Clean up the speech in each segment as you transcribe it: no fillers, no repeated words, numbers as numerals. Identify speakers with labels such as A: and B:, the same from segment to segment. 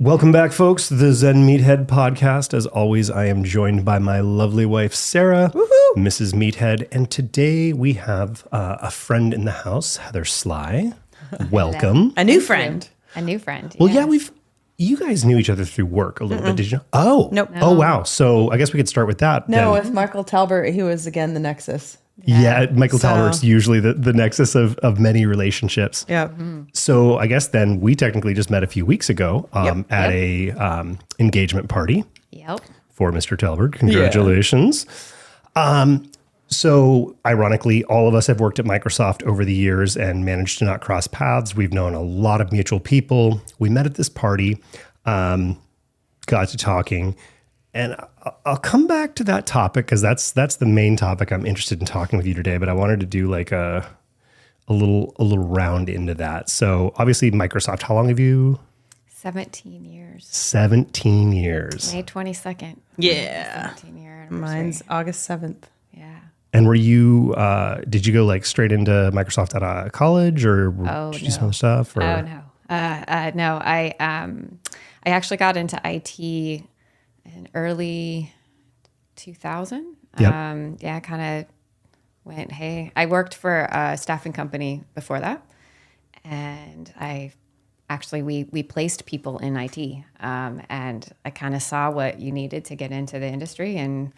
A: Welcome back, folks, to the Zen Meathead podcast. As always, I am joined by my lovely wife, Sarah, Mrs. Meathead. And today we have a friend in the house, Heather Slye. Welcome.
B: A new friend.
C: A new friend.
A: Well, yeah, you guys knew each other through work a little bit, did you? Oh.
B: Nope.
A: Oh, wow. So I guess we could start with that.
B: No,
A: then.
B: with Michael Talbert, he was again the nexus.
A: Yeah, Michael Talbert's usually the nexus of many relationships.
B: Yeah.
A: So I guess then we technically just met a few weeks ago at a engagement party.
C: Yep.
A: For Mr. Talbert. Congratulations. So ironically, all of us have worked at Microsoft over the years and managed to not cross paths. We've known a lot of mutual people. We met at this party, got to talking, and I'll come back to that topic because that's the main topic I'm interested in talking with you today. But I wanted to do like a little round into that. So obviously Microsoft, how long have you?
C: 17 years.
A: 17 years.
C: May 22nd.
B: Yeah.
C: 17 year anniversary.
B: Mine's August 7th.
C: Yeah.
A: And were you, did you go like straight into Microsoft out of college or did you do some other stuff? Or?
C: Oh, no. No, I actually got into IT in early 2000.
A: Yep.
C: Kind of went, hey, I worked for a staffing company before that. And we placed people in IT. And I kind of saw what you needed to get into the industry and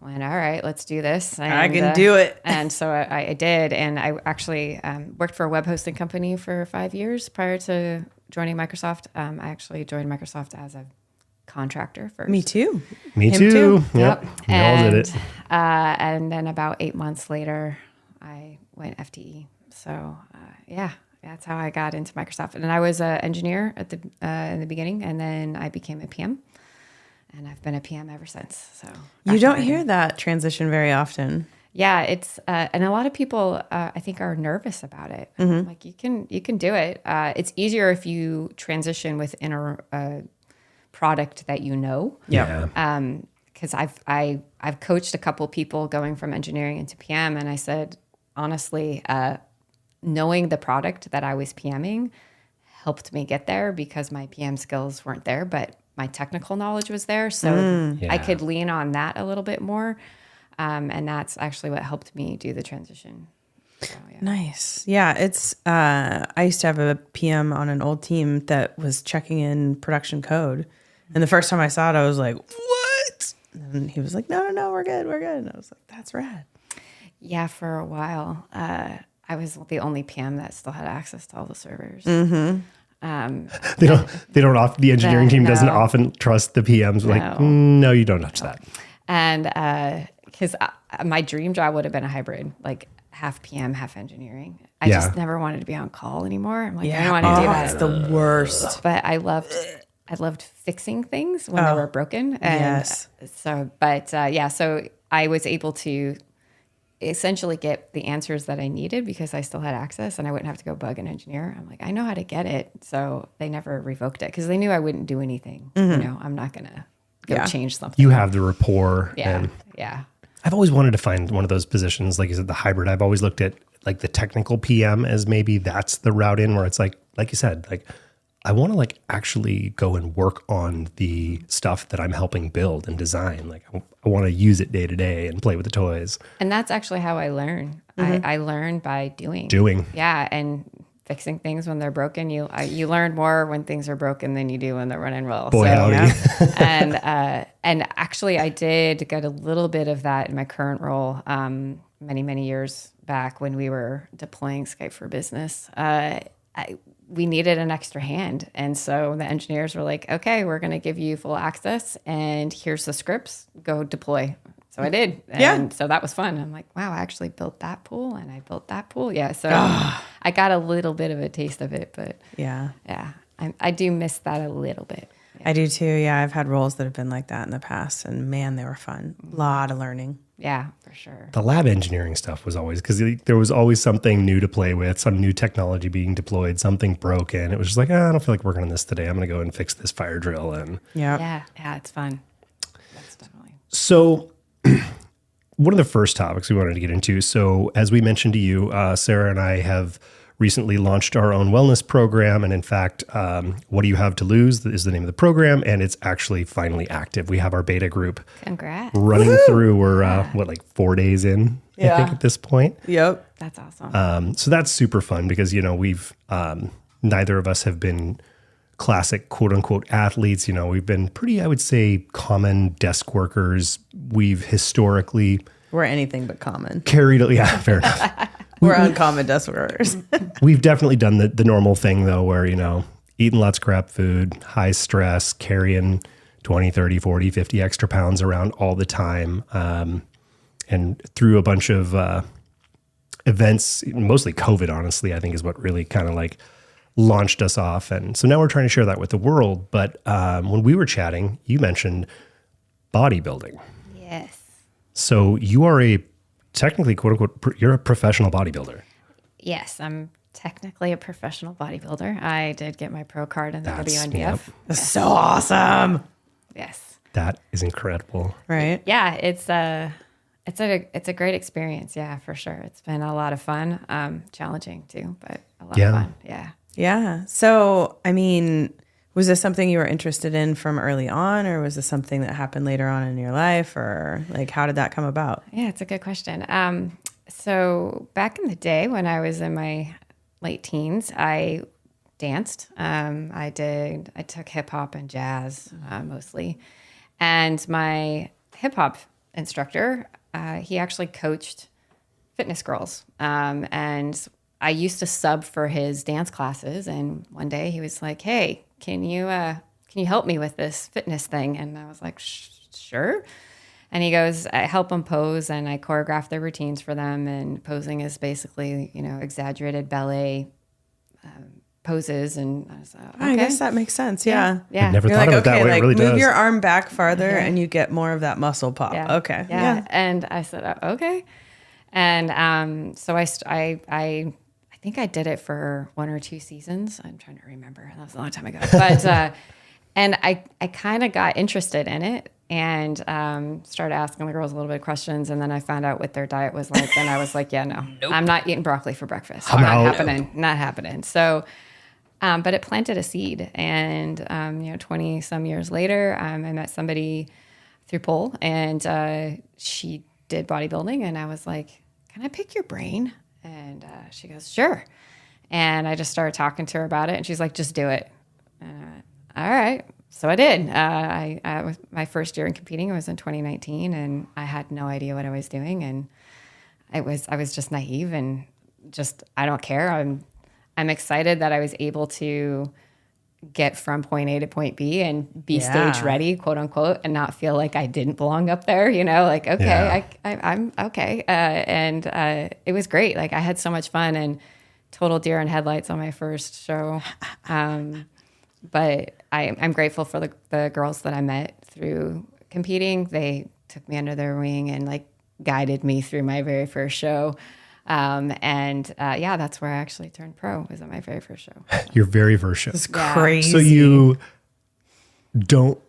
C: went, all right, let's do this. And,
B: I can do it.
C: And so I did. And I actually worked for a web hosting company for 5 years prior to joining Microsoft. I actually joined Microsoft as a contractor first.
B: Me too.
A: Me
B: Him
A: too.
B: too.
A: Yep. We all did it.
C: And then about 8 months later, I went FTE. So that's how I got into Microsoft. And I was an engineer at in the beginning, and then I became a PM. And I've been a PM ever since. So
B: You don't hear that transition very often.
C: yeah, it's and a lot of people I think are nervous about it. Like you can do it. It's easier if you transition within a product that you know.
A: Yeah.
C: Because I've coached a couple people going from engineering into PM, and I said honestly, knowing the product that I was PMing helped me get there because my PM skills weren't there, but my technical knowledge was there. So I could lean on that a little bit more. And that's actually what helped me do the transition. So, yeah.
B: Nice. Yeah. It's, I used to have a PM on an old team that was checking in production code. And the first time I saw it, I was like, what? And he was like, no, we're good. And I was like, that's rad.
C: Yeah, for a while, I was the only PM that still had access to all the servers.
A: The engineering team doesn't often trust the PMs. Like, no, you don't touch that.
C: And because my dream job would have been a hybrid, like half PM, half engineering. I just never wanted to be on call anymore. I'm like, I don't want to do that.
B: It's the worst.
C: But I loved fixing things when they were broken. And so I was able to essentially get the answers that I needed because I still had access and I wouldn't have to go bug an engineer. I'm like, I know how to get it. So they never revoked it because they knew I wouldn't do anything. You know, I'm not going to go change something.
A: You have the rapport.
C: Yeah.
A: And I've always wanted to find one of those positions. Like you said, the hybrid, I've always looked at like the technical PM as maybe that's the route in where it's like you said, like, I want to like actually go and work on the stuff that I'm helping build and design. Like I want to use it day to day and play with the toys.
C: And that's actually how I learn. I learn by doing. Yeah. And fixing things when they're broken. You learn more when things are broken than you do when they're running well.
A: Boy, howdy.
C: And actually I did get a little bit of that in my current role many years back when we were deploying Skype for Business. We needed an extra hand. And so the engineers were like, okay, we're going to give you full access and here's the scripts, go deploy. So I did. And so that was fun. I'm like, wow, I actually built that pool and I built that pool. Yeah. So I got a little bit of a taste of it, but I do miss that a little bit. Yeah.
B: I do too. Yeah. I've had roles that have been like that in the past and man, they were fun. A lot of learning.
C: Yeah, for sure.
A: The lab engineering stuff was always, because there was always something new to play with, some new technology being deployed, something broken. It was just like, I don't feel like working on this today. I'm going to go and fix this fire drill. And
C: yeah, it's fun. That's definitely.
A: So one of the first topics we wanted to get into. So as we mentioned to you, Sarah and I have recently launched our own wellness program. And in fact, What Do You Have to Lose is the name of the program. And it's actually finally active. We have our beta group
C: Congrats.
A: running through. We're, like 4 days in, I think, at this point.
B: Yep.
C: That's awesome.
A: So that's super fun because, we've, neither of us have been classic quote unquote athletes. We've been pretty, I would say, common desk workers. We've historically
B: We're anything but common.
A: carried, yeah, fair enough.
B: We're uncommon desk workers.
A: We've definitely done the normal thing though, where, eating lots of crap food, high stress, carrying 20, 30, 40, 50 extra pounds around all the time. And through a bunch of events, mostly COVID, honestly, I think is what really kind of like launched us off. And so now we're trying to share that with the world. But when we were chatting, you mentioned bodybuilding.
C: Yes.
A: So you are technically, quote unquote, you're a professional bodybuilder.
C: Yes, I'm technically a professional bodybuilder. I did get my pro card in the WNBF.
A: Yep.
B: That's so awesome.
C: Yes.
A: That is incredible.
B: Right.
C: Yeah, it's a great experience. Yeah, for sure. It's been a lot of fun. Challenging too, but a lot of fun. Yeah.
B: Yeah. So, I mean, was this something you were interested in from early on, or was this something that happened later on in your life, or like, how did that come about?
C: Yeah, it's a good question. So back in the day when I was in my late teens, I danced. I took hip hop and jazz mostly. And my hip hop instructor, he actually coached fitness girls. And I used to sub for his dance classes. And one day he was like, "Hey, can you help me with this fitness thing?" And I was like, "Sure." And he goes, "I help them pose and I choreograph their routines for them. And posing is basically, exaggerated ballet poses." And I was like, okay.
B: I guess that makes sense. Yeah.
C: Yeah.
A: I've never
B: You're
A: thought
B: like,
A: of it that
B: okay,
A: way.
B: like
A: It really
B: move
A: does.
B: your arm back farther and you get more of that muscle pop.
C: Yeah.
B: Okay.
C: Yeah. And I said, okay. And so I think I did it for 1 or 2 seasons. I'm trying to remember. That was a long time ago. But and I kind of got interested in it and started asking the girls a little bit of questions. And then I found out what their diet was like. And I was like, yeah, no, I'm not eating broccoli for breakfast.
A: I'm
C: Not
A: out.
C: happening. Not happening. So, but it planted a seed. And, 20 some years later, I met somebody through pole and she did bodybuilding. And I was like, "Can I pick your brain?" And she goes, "Sure." And I just started talking to her about it. And she's like, "Just do it." And all right. So I did. I was my first year in competing. It was in 2019, and I had no idea what I was doing. And I was just naive and just, I don't care. I'm excited that I was able to get from point A to point B and be stage ready, quote unquote, and not feel like I didn't belong up there, like, okay, I'm okay. And it was great. Like I had so much fun and total deer in headlights on my first show. But I'm grateful for the girls that I met through competing. They took me under their wing and like guided me through my very first show. That's where I actually turned pro, was at my very first show.
A: Your very first show.
B: It's crazy.
A: So you don't,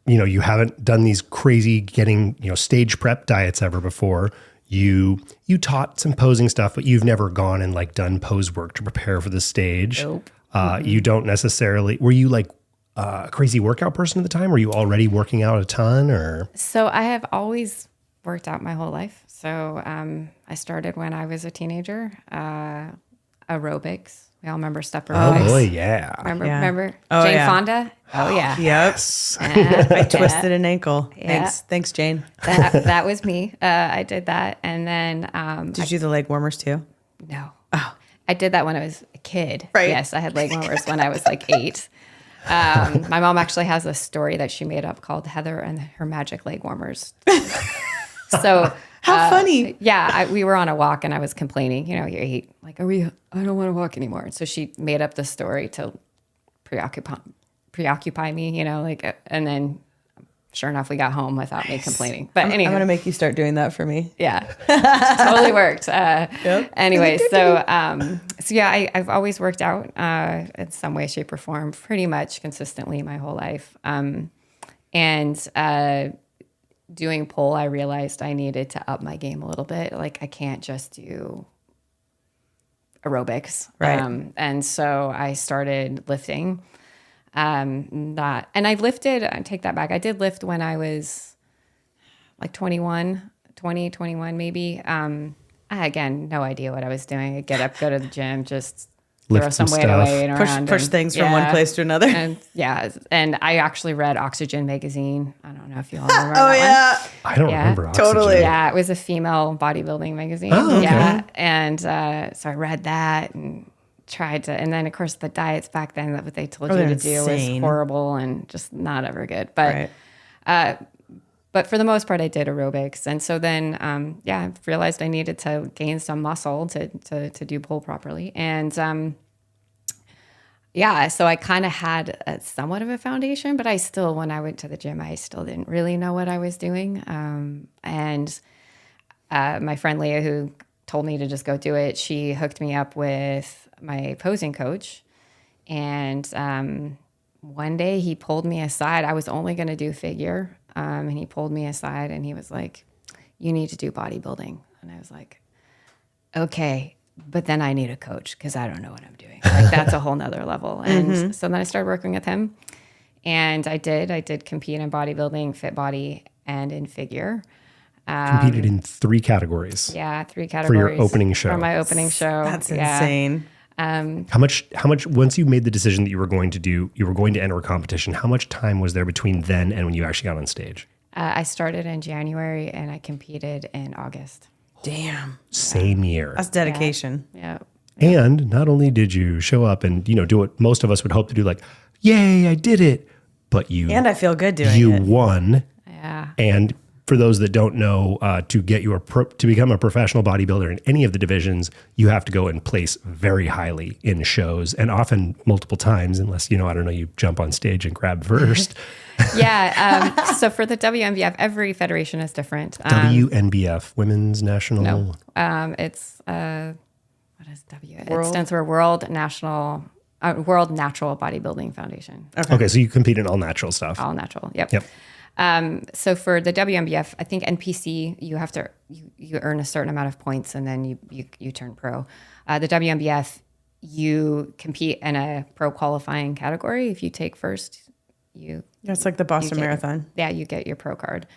A: you haven't done these crazy getting, stage prep diets ever before. You taught some posing stuff, but you've never gone and like done pose work to prepare for the stage.
C: Nope.
A: You don't necessarily, were you like a crazy workout person at the time? Were you already working out a ton or?
C: So I have always worked out my whole life. So I started when I was a teenager, aerobics. We all remember step aerobics.
A: Oh boy, yeah.
C: Remember
B: Oh,
C: Jane
B: yeah.
C: Fonda? Oh yeah.
A: Yes.
B: I twisted an ankle.
C: Yeah.
B: Thanks, Jane.
C: That was me. I did that. And then
B: Did you do the leg warmers too?
C: no. Oh. I did that when I was a kid.
B: Right.
C: Yes, I had leg warmers when I was like 8. My mom actually has a story that she made up called Heather and her magic leg warmers. So
B: How funny.
C: Yeah, we were on a walk and I was complaining, you're 8, like, I don't want to walk anymore. And so she made up the story to preoccupy me, and then sure enough, we got home without me complaining. But anyway.
B: I'm going to make you start doing that for me.
C: Yeah, totally worked. Anyway, I've always worked out in some way, shape, or form, pretty much consistently my whole life. Doing pole, I realized I needed to up my game a little bit. Like I can't just do aerobics.
B: Right.
C: And so I started lifting. And I lifted, I take that back. I did lift when I was like 21 maybe. Again, no idea what I was doing. I'd get up, go to the gym, just
A: Lift
C: throw some
A: some
C: weight
A: stuff.
C: away and around.
B: Push
C: and-
B: things from one place to another.
C: And and I actually read Oxygen magazine. I don't know if you all remember
B: Oh
C: that one.
A: I don't
C: Yeah,
A: remember Oxygen.
B: totally.
C: Yeah, it was a female bodybuilding magazine.
A: Oh, okay.
C: Yeah. And so I read that and tried to, and then of course the diets back then that what they told you
B: they're
C: to do
B: insane.
C: was horrible and just not ever good. But
B: Right.
C: but for the most part, I did aerobics. And so then, I realized I needed to gain some muscle to do pull properly. And so I kind of had somewhat of a foundation, but I still, when I went to the gym, I still didn't really know what I was doing. And my friend Leah, who told me to just go do it, she hooked me up with my posing coach. And one day he pulled me aside. I was only going to do figure. And he pulled me aside and he was like, you need to do bodybuilding. And I was like, okay, but then I need a coach because I don't know what I'm doing. Like that's a whole nother level. And so then I started working with him and I did compete in bodybuilding, fit body, and in figure.
A: Competed in 3 categories.
C: Yeah, 3 categories.
A: For your opening show.
C: For my opening show.
B: That's
C: Yeah.
B: insane.
A: How much, once you made the decision that you were going to enter a competition, how much time was there between then and when you actually got on stage?
C: I started in January and I competed in August.
B: Damn.
A: Same year.
B: That's dedication.
C: Yeah.
A: And not only did you show up and, do what most of us would hope to do, like, yay, I did it, but
B: And I feel good doing
A: you
B: it.
A: won.
C: Yeah.
A: And for those that don't know, to become a professional bodybuilder in any of the divisions, you have to go and place very highly in shows, and often multiple times, unless you jump on stage and grab first.
C: Yeah. So for the WNBF, every federation is different.
A: WNBF, Women's National.
C: No. It's what is W? It
B: World?
C: stands for World Natural Bodybuilding Foundation.
A: Okay, so you compete in all natural stuff.
C: All natural. Yep.
A: Yep.
C: So for the WNBF, I think NPC, you have to you earn a certain amount of points and then you turn pro. The WNBF, you compete in a pro qualifying category. If you take first,
B: It's like the Boston Marathon.
C: Yeah, you get your pro card.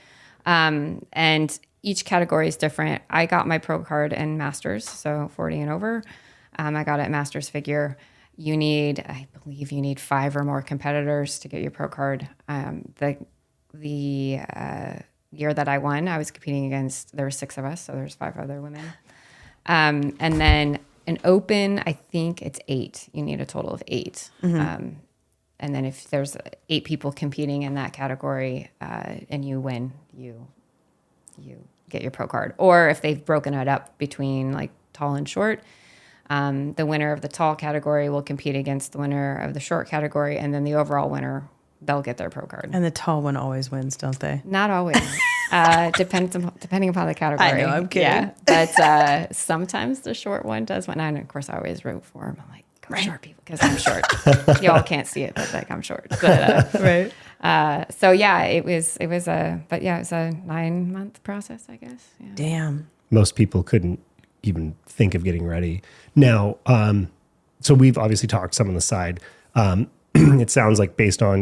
C: And each category is different. I got my pro card in masters, so 40 and over. I got it at masters figure. I believe you need 5 or more competitors to get your pro card. The year that I won, I was competing against, there were 6 of us, so there's 5 other women. And then an open, I think it's 8. You need a total of 8. And then if there's 8 people competing in that category and you win, you get your pro card. Or if they've broken it up between like tall and short, the winner of the tall category will compete against the winner of the short category, and then the overall winner, they'll get their pro card.
B: And the tall one always wins, don't they?
C: Not always. Depending upon the category.
B: I know, I'm kidding.
C: Yeah, but sometimes the short one does win. And of course, I always root for him. I'm like, come short people, because I'm short. Y'all can't see it, but like I'm short. But,
B: Right.
C: so yeah, it was a 9-month process, I guess. Yeah.
B: Damn.
A: Most people couldn't even think of getting ready. Now, so we've obviously talked some on the side. It sounds like based on,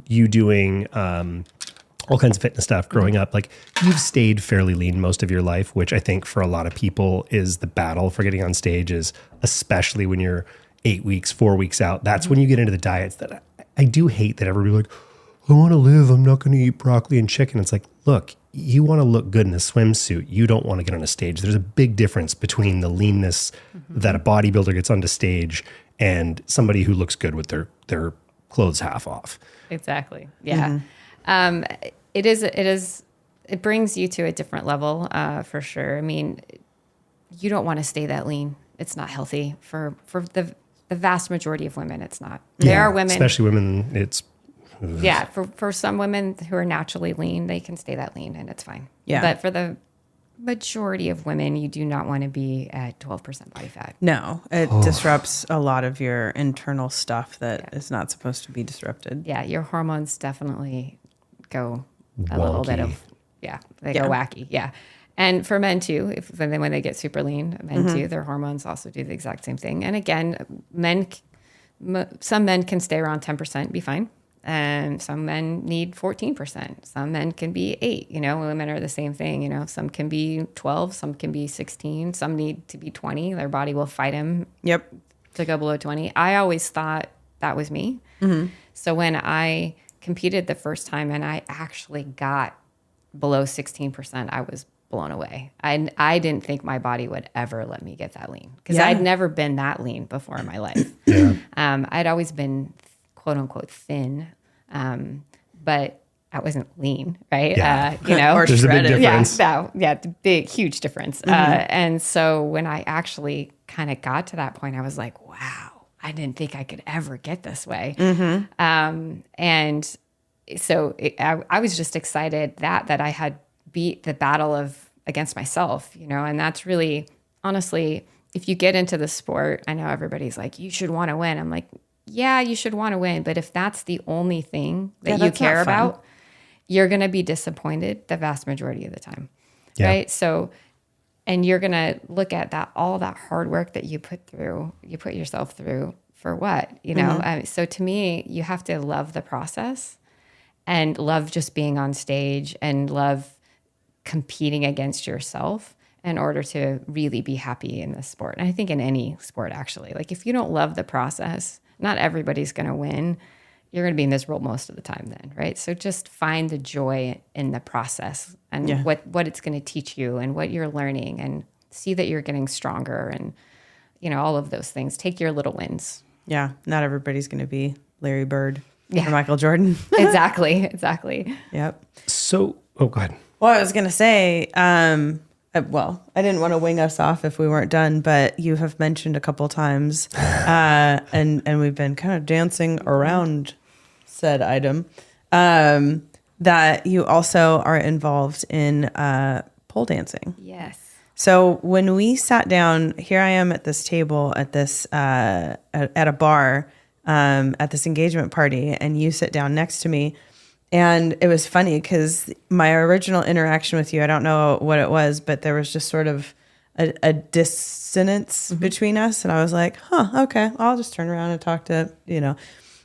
A: you doing all kinds of fitness stuff growing up, like you've stayed fairly lean most of your life, which I think for a lot of people is the battle for getting on stage, is especially when you're 8 weeks, 4 weeks out. That's when you get into the diets that I do hate, that everybody like, I want to live, I'm not going to eat broccoli and chicken. It's like, look, you want to look good in a swimsuit. You don't want to get on a stage. There's a big difference between the leanness that a bodybuilder gets onto stage and somebody who looks good with their clothes half off.
C: Exactly. Yeah. It brings you to a different level, for sure. I mean, you don't want to stay that lean. It's not healthy for the vast majority of women. It's not. There are women,
A: especially women. It's
C: yeah. For some women who are naturally lean, they can stay that lean and it's fine.
B: Yeah.
C: But for the majority of women, you do not want to be at 12% body fat.
B: No, it disrupts a lot of your internal stuff that is not supposed to be disrupted.
C: Yeah, your hormones definitely go a little bit
A: Wonky.
C: of, they go wacky. Yeah. And for men too, when they get super lean, men too, their hormones also do the exact same thing. And again, some men can stay around 10%, be fine. And some men need 14%. Some men can be 8, women are the same thing. Some can be 12, some can be 16, some need to be 20. Their body will fight them to go below 20. I always thought that was me. So when I competed the first time and I actually got below 16%, I was blown away. I didn't think my body would ever let me get that lean because I'd never been that lean before in my life. I'd always been quote unquote thin, but I wasn't lean, right?
B: Or
A: there's
B: shredded.
A: a big difference.
C: Big, huge difference. And so when I actually kind of got to that point, I was like, wow, I didn't think I could ever get this way. And so I was just excited that I had beat the battle against myself, and that's really, honestly, if you get into the sport, I know everybody's like, you should want to win. I'm like, yeah, you should want to win. But if that's the only thing that you care about, you're going to be disappointed the vast majority of the time. Right. So, and you're going to look at all that hard work that you put yourself through for what, so to me, you have to love the process and love just being on stage and love competing against yourself in order to really be happy in this sport. And I think in any sport, actually, like if you don't love the process, not everybody's going to win. You're going to be miserable most of the time then, right? So just find the joy in the process and what it's going to teach you and what you're learning, and see that you're getting stronger and, all of those things. Take your little wins.
B: Yeah. Not everybody's going to be Larry Bird or Michael Jordan.
C: Exactly.
B: Yep.
A: So, go ahead.
B: Well, I was going to say, I didn't want to wing us off if we weren't done, but you have mentioned a couple times, and we've been kind of dancing around said item, that you also are involved in pole dancing.
C: Yes.
B: So when we sat down, here I am at this table at this at a bar at this engagement party, and you sit down next to me. And it was funny because my original interaction with you, I don't know what it was, but there was just sort of a dissonance between us. And I was like, okay, I'll just turn around and talk to,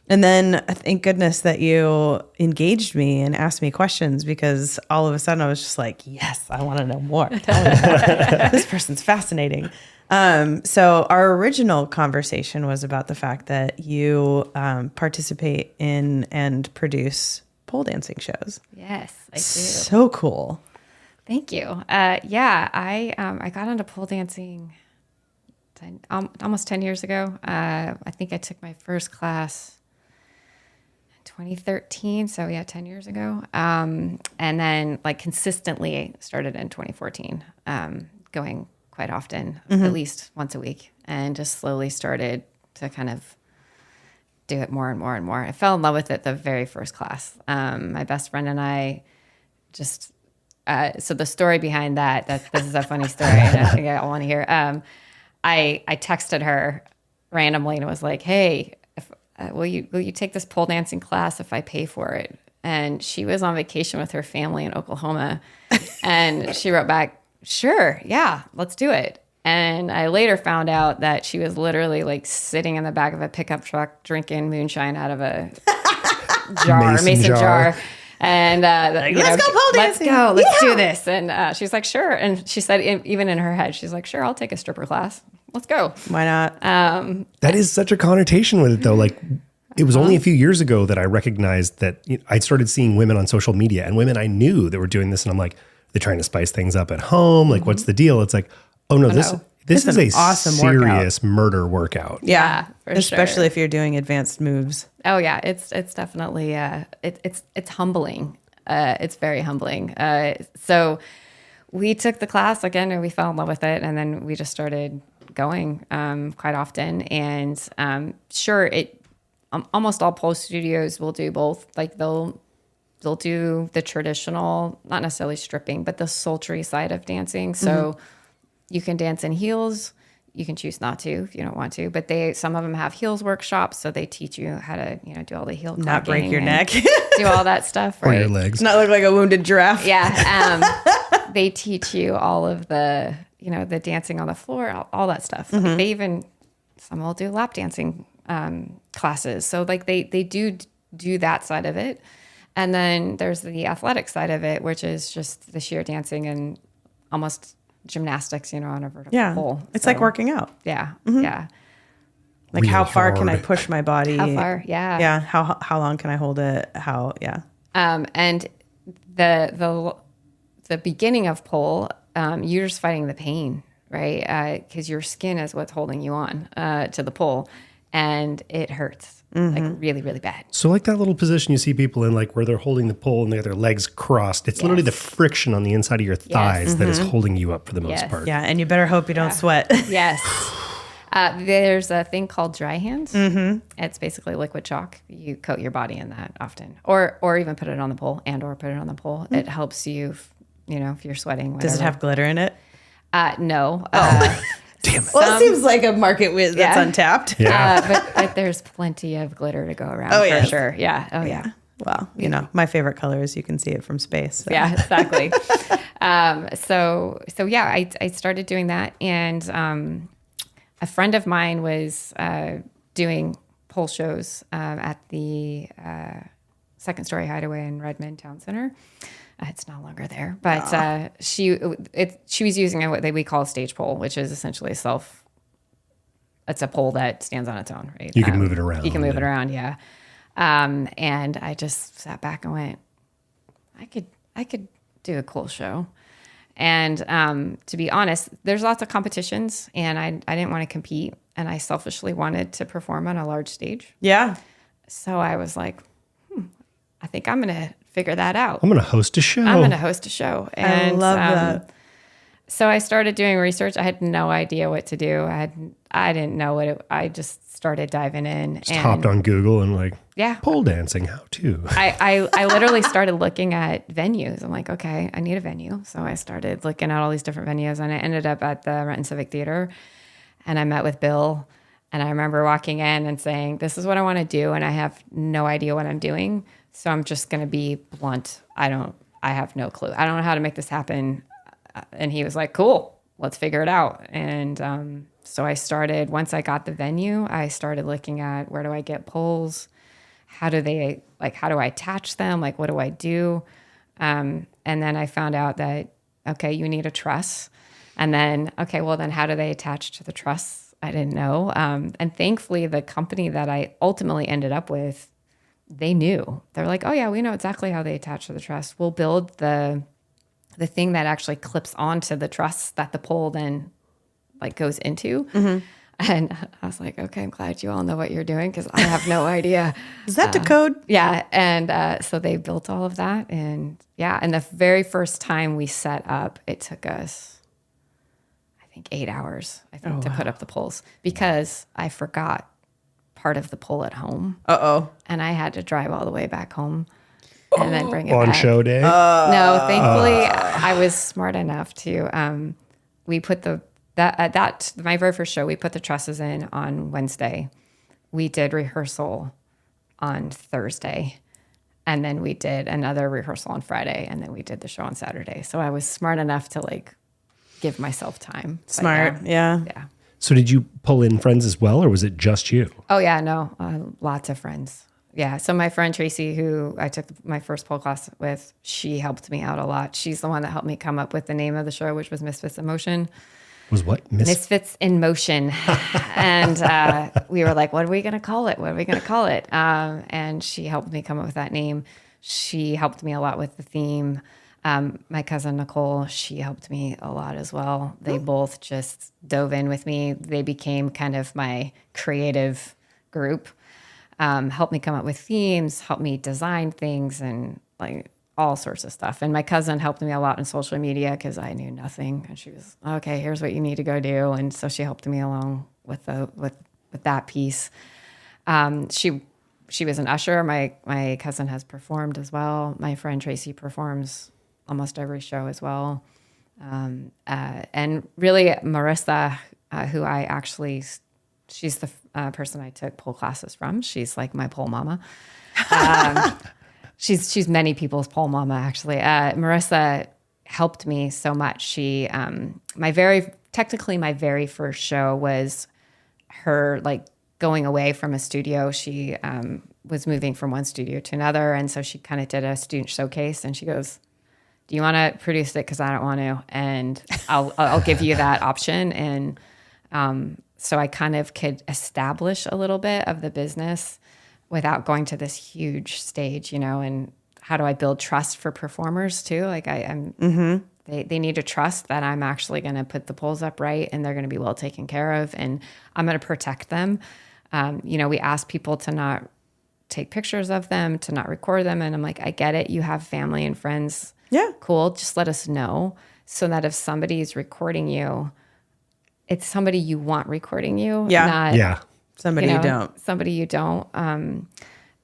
B: And then thank goodness that you engaged me and asked me questions, because all of a sudden I was just like, yes, I want to know more. This person's fascinating. So our original conversation was about the fact that you participate in and produce pole dancing shows.
C: Yes, I do.
B: So cool.
C: Thank you. I got into pole dancing almost 10 years ago. I think I took my first class in 2013. So 10 years ago. And then consistently started in 2014, going quite often, at least once a week, and just slowly started to kind of do it more and more and more. I fell in love with it the very first class. My best friend and I just, so the story behind this is a funny story, and I think I want to hear. I texted her randomly and was like, hey, will you take this pole dancing class if I pay for it? And she was on vacation with her family in Oklahoma. And she wrote back, sure, yeah, let's do it. And I later found out that she was literally sitting in the back of a pickup truck drinking moonshine out of a mason jar. And
B: let's go pole dancing.
C: Let's do this. And she's like, sure. And she said, even in her head, she's like, sure, I'll take a stripper class. Let's go.
B: Why not?
A: That is such a connotation with it, though. It was only a few years ago that I recognized that I started seeing women on social media and women I knew that were doing this. And I'm like, they're trying to spice things up at home. What's the deal? It's like, oh no, this is a
B: awesome
A: serious murder workout.
B: Yeah,
C: for
B: especially
C: sure.
B: if you're doing advanced moves.
C: Oh yeah, it's definitely it's humbling. It's very humbling. So we took the class again, and we fell in love with it, and then we just started going quite often. And sure, almost all pole studios will do both. They'll do the traditional, not necessarily stripping, but the sultry side of dancing. So you can dance in heels. You can choose not to if you don't want to. But some of them have heels workshops, so they teach you how to do all the heel
B: Not break your
C: and
B: neck.
C: do all that stuff, right?
A: Or your legs.
B: Not look like a wounded giraffe.
C: Yeah. they teach you all of the, the dancing on the floor, all that stuff. Like they even, some will do lap dancing classes. So like they do that side of it. And then there's the athletic side of it, which is just the sheer dancing and almost gymnastics, on a vertical pole.
B: It's like working out.
C: Yeah. Yeah.
B: Like
A: Real
B: how far can I
A: hard.
B: push my body?
C: How far? Yeah.
B: Yeah. How long can I hold it?
C: And the beginning of pole, you're just fighting the pain, right? Because your skin is what's holding you on to the pole, and it hurts like really, really bad.
A: So like that little position you see people in, like where they're holding the pole and they have their legs crossed. It's literally the friction on the inside of your thighs that is holding you up for the most part.
B: Yeah. And you better hope you don't sweat.
C: Yes. There's a thing called dry hand. It's basically liquid chalk. You coat your body in that often, or even put it on the pole or put it on the pole. It helps you, if you're sweating. Whatever.
B: Does it have glitter in it?
C: No.
A: Damn it.
B: Well, it seems like a market that's untapped.
A: Yeah.
C: But there's plenty of glitter to go around for sure. Yeah. Oh yeah.
B: Well, my favorite color is you can see it from space. So.
C: Yeah, exactly. So yeah, I started doing that, and a friend of mine was doing pole shows at the Second Story Hideaway in Redmond Town Center. It's no longer there, but she was using what we call a stage pole, which is essentially it's a pole that stands on its own, right?
A: You can move it around.
C: You can move it around, yeah. And I just sat back and went, I could do a cool show. And to be honest, there's lots of competitions, and I didn't want to compete, and I selfishly wanted to perform on a large stage.
B: Yeah.
C: So I was like, I think I'm going to figure that out.
A: I'm going to host a show.
C: I'm going to host a show. And
B: I love that.
C: So I started doing research. I had no idea what to do. I didn't know I just started diving in.
A: Just hopped on Google and
C: yeah,
A: pole dancing, how to.
C: I literally started looking at venues. I'm like, okay, I need a venue. So I started looking at all these different venues, and I ended up at the Renton Civic Theater, and I met with Bill. And I remember walking in and saying, this is what I want to do, and I have no idea what I'm doing. So I'm just going to be blunt. I have no clue. I don't know how to make this happen. And he was like, cool, let's figure it out. And so I started, once I got the venue, I started looking at where do I get poles? How do I attach them? Like, what do I do? And then I found out that, okay, you need a truss. And then, okay, well then how do they attach to the truss? I didn't know. And thankfully the company that I ultimately ended up with, they knew. They're like, oh yeah, we know exactly how they attach to the truss. We'll build the thing that actually clips onto the truss that the pole then goes into. And I was like, okay, I'm glad you all know what you're doing, because I have no idea.
B: Is that the code?
C: Yeah. And so they built all of that. And yeah, and the very first time we set up, it took us, I think 8 hours, to put up the poles, because I forgot part of the pole at home. And I had to drive all the way back home and then bring it
A: On
C: back.
A: show day?
C: No, thankfully I was smart enough to, we put my very first show, we put the trusses in on Wednesday. We did rehearsal on Thursday, and then we did another rehearsal on Friday, and then we did the show on Saturday. So I was smart enough to give myself time. But
B: Smart. Yeah.
C: Yeah.
A: So did you pull in friends as well, or was it just you?
C: Oh yeah, no, lots of friends. Yeah. So my friend Tracy, who I took my first pole class with, she helped me out a lot. She's the one that helped me come up with the name of the show, which was Misfits in Motion.
A: Was what?
C: Misfits in Motion. And we were like, what are we going to call it? What are we going to call it? And she helped me come up with that name. She helped me a lot with the theme. My cousin Nicole, she helped me a lot as well. They both just dove in with me. They became kind of my creative group, helped me come up with themes, helped me design things, and all sorts of stuff. And my cousin helped me a lot in social media because I knew nothing. And she was, okay, here's what you need to go do. And so she helped me along with that piece. She was an usher. My cousin has performed as well. My friend Tracy performs almost every show as well. And really Marissa, who she's the person I took pole classes from. She's like my pole mama. She's many people's pole mama, actually. Marissa helped me so much. She, my very first show was her like going away from a studio. She was moving from one studio to another. And so she kind of did a student showcase and she goes, do you want to produce it? Cause I don't want to. And I'll give you that option. And so I kind of could establish a little bit of the business without going to this huge stage, you know, and how do I build trust for performers too? Like they need to trust that I'm actually going to put the poles up right and they're going to be well taken care of and I'm going to protect them. You know, we ask people to not take pictures of them, to not record them. And I'm like, I get it. You have family and friends.
B: Yeah.
C: Cool. Just let us know so that if somebody is recording you, it's somebody you want recording you.
B: Yeah.
C: Not,
B: Somebody you don't.
C: Somebody you don't.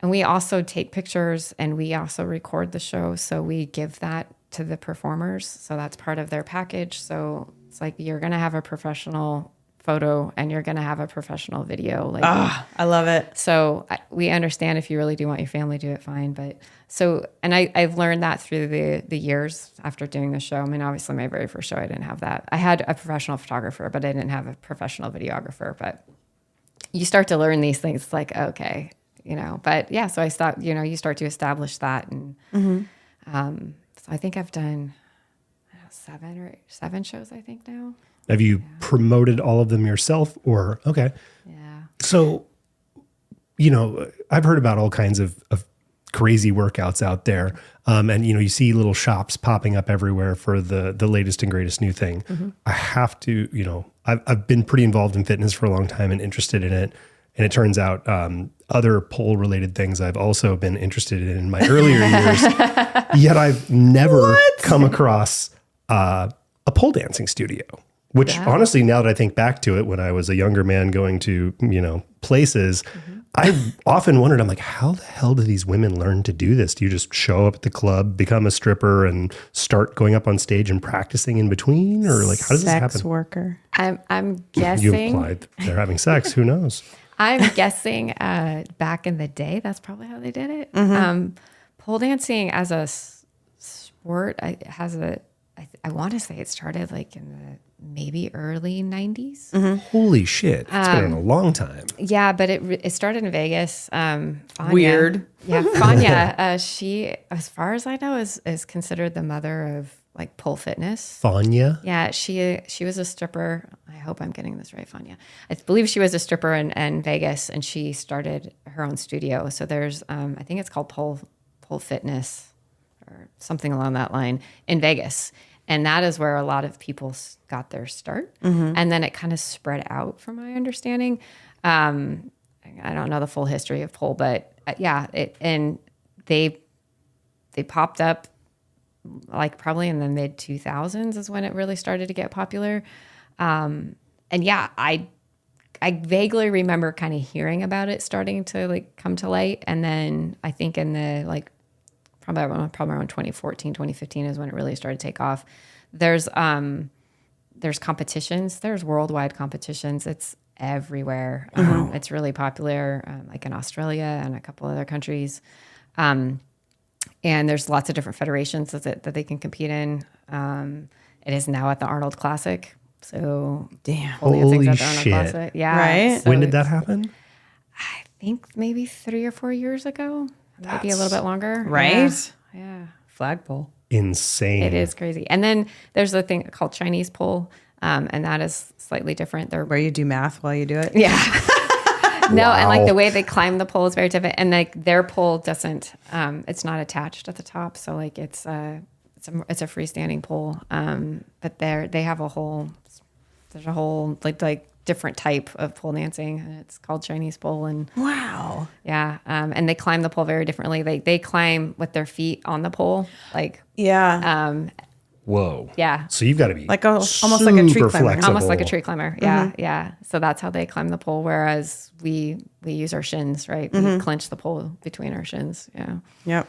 C: And we also take pictures and we also record the show. So we give that to the performers. So that's part of their package. So it's like, you're going to have a professional photo and you're going to have a professional video. Like,
B: I love it.
C: so we understand if you really do want your family to do it, fine. But so, and I've learned that through the years after doing the show. I mean, obviously my very first show, I didn't have that. I had a professional photographer, but I didn't have a professional videographer. But you start to learn these things like, okay, you know, but yeah, so I stopped, you know, you start to establish that. And so I think I've done I don't know, 7 shows, I think now.
A: Have you promoted all of them yourself or, okay.
C: Yeah.
A: So, you know, I've heard about all kinds of crazy workouts out there. And, you know, you see little shops popping up everywhere for the latest and greatest new thing. I have to, you know, I've been pretty involved in fitness for a long time and interested in it. And it turns out other pole related things I've also been interested in my earlier years. Yet I've never come across a pole dancing studio. Which honestly, now that I think back to it, when I was a younger man going to, you know, places, I often wondered, I'm like, how the hell do these women learn to do this? Do you just show up at the club, become a stripper and start going up on stage and practicing in between? Or like, how does this happen?
B: Sex worker.
C: I'm guessing.
A: You implied they're having sex. Who knows?
C: I'm guessing back in the day, that's probably how they did it. Pole dancing as a sport I want to say it started like in the maybe early 90s.
A: Holy shit. It's been a long time.
C: Yeah, but it started in Vegas. Fania,
B: Weird.
C: Yeah, Fania, she, as far as I know, is considered the mother of like pole fitness.
A: Fania?
C: Yeah, she was a stripper. I hope I'm getting this right, Fania. I believe she was a stripper in Vegas, and she started her own studio. So there's, I think it's called Pole Fitness or something along that line in Vegas. And that is where a lot of people got their start. And then it kind of spread out from my understanding. I don't know the full history of pole, but and they popped up like probably in the mid 2000s is when it really started to get popular. And yeah, I vaguely remember kind of hearing about it starting to like come to light. And then I think in the like, probably around 2014, 2015 is when it really started to take off. There's competitions. There's worldwide competitions. It's everywhere. It's really popular, like in Australia and a couple other countries. And there's lots of different federations that they can compete in. It is now at the Arnold Classic. So pole dancing's at the Arnold Classic. Yeah.
B: Right.
A: So when did that happen?
C: I think maybe 3 or 4 years ago. Maybe a little bit longer.
B: Right?
C: Yeah.
B: Flagpole.
A: Insane.
C: It is crazy. And then there's a thing called Chinese pole, and that is slightly different. They're
B: Where you do math while you do it?
C: Yeah. No, and like the way they climb the pole is very different. And like their pole doesn't, it's not attached at the top. So like it's a freestanding pole. But they have there's a whole like different type of pole dancing, and it's called Chinese pole. And
B: Wow.
C: yeah, and they climb the pole very differently. They climb with their feet on the pole, like
B: Yeah.
A: Whoa.
C: yeah,
A: So you've got to be
B: Like almost like a tree
A: super
B: climber.
A: flexible.
C: almost like a tree climber. Yeah, yeah. So that's how they climb the pole. Whereas we use our shins, right? We clench the pole between our shins. Yeah.
B: Yep.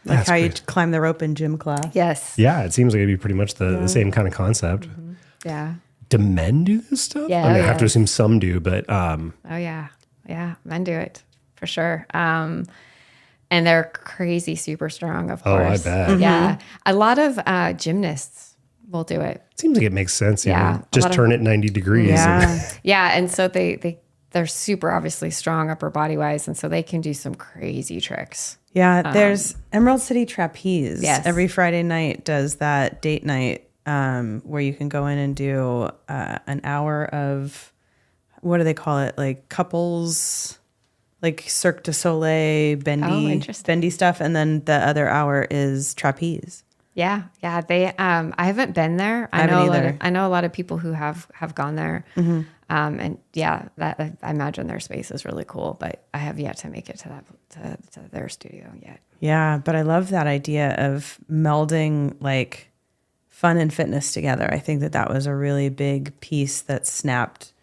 B: Like
A: That's
B: how you
A: crazy.
B: climb the rope in gym class.
C: Yes.
A: Yeah, it seems like it'd be pretty much the same kind of concept.
C: Yeah.
A: Do men do this stuff?
C: Yeah,
A: I mean, I
C: oh,
A: have to
C: yeah.
A: assume some do, but
C: Oh yeah. Yeah. Men do it for sure. And they're crazy super strong, of
A: Oh, I
C: course.
A: bet.
C: Yeah. A lot of gymnasts we'll do it.
A: Seems like it makes sense.
C: Yeah,
A: Just turn it 90 degrees.
B: Yeah.
C: Yeah, and so they're super obviously strong upper body wise, and so they can do some crazy tricks.
B: Yeah, there's Emerald City Trapeze.
C: Yes.
B: Every Friday night does that date night where you can go in and do an hour of, what do they call it? Like couples, like Cirque du Soleil, bendy stuff. And then the other hour is trapeze.
C: Yeah. They I haven't been there. I know a lot of people who have gone there.
B: Mm-hmm.
C: And yeah, that I imagine their space is really cool, but I have yet to make it to their studio yet.
B: Yeah, but I love that idea of melding like fun and fitness together. I think that was a really big piece that snapped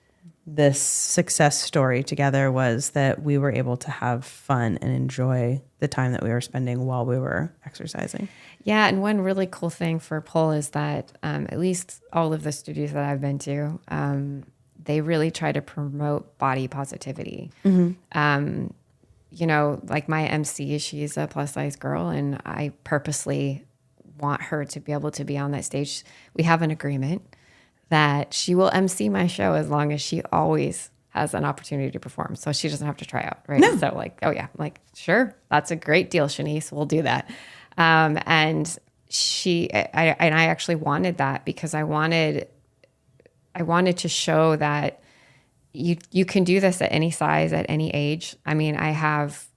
B: this success story together, was that we were able to have fun and enjoy the time that we were spending while we were exercising.
C: Yeah, and one really cool thing for Pole is that at least all of the studios that I've been to, they really try to promote body positivity. Mm-hmm. Like my MC, she's a plus size girl, and I purposely want her to be able to be on that stage. We have an agreement that she will MC my show as long as she always has an opportunity to perform. So she doesn't have to try out, right? No. So like, oh yeah, I'm like, sure, that's a great deal, Shanice, we'll do that. And I actually wanted that because I wanted to show that you can do this at any size, at any age. I mean, I have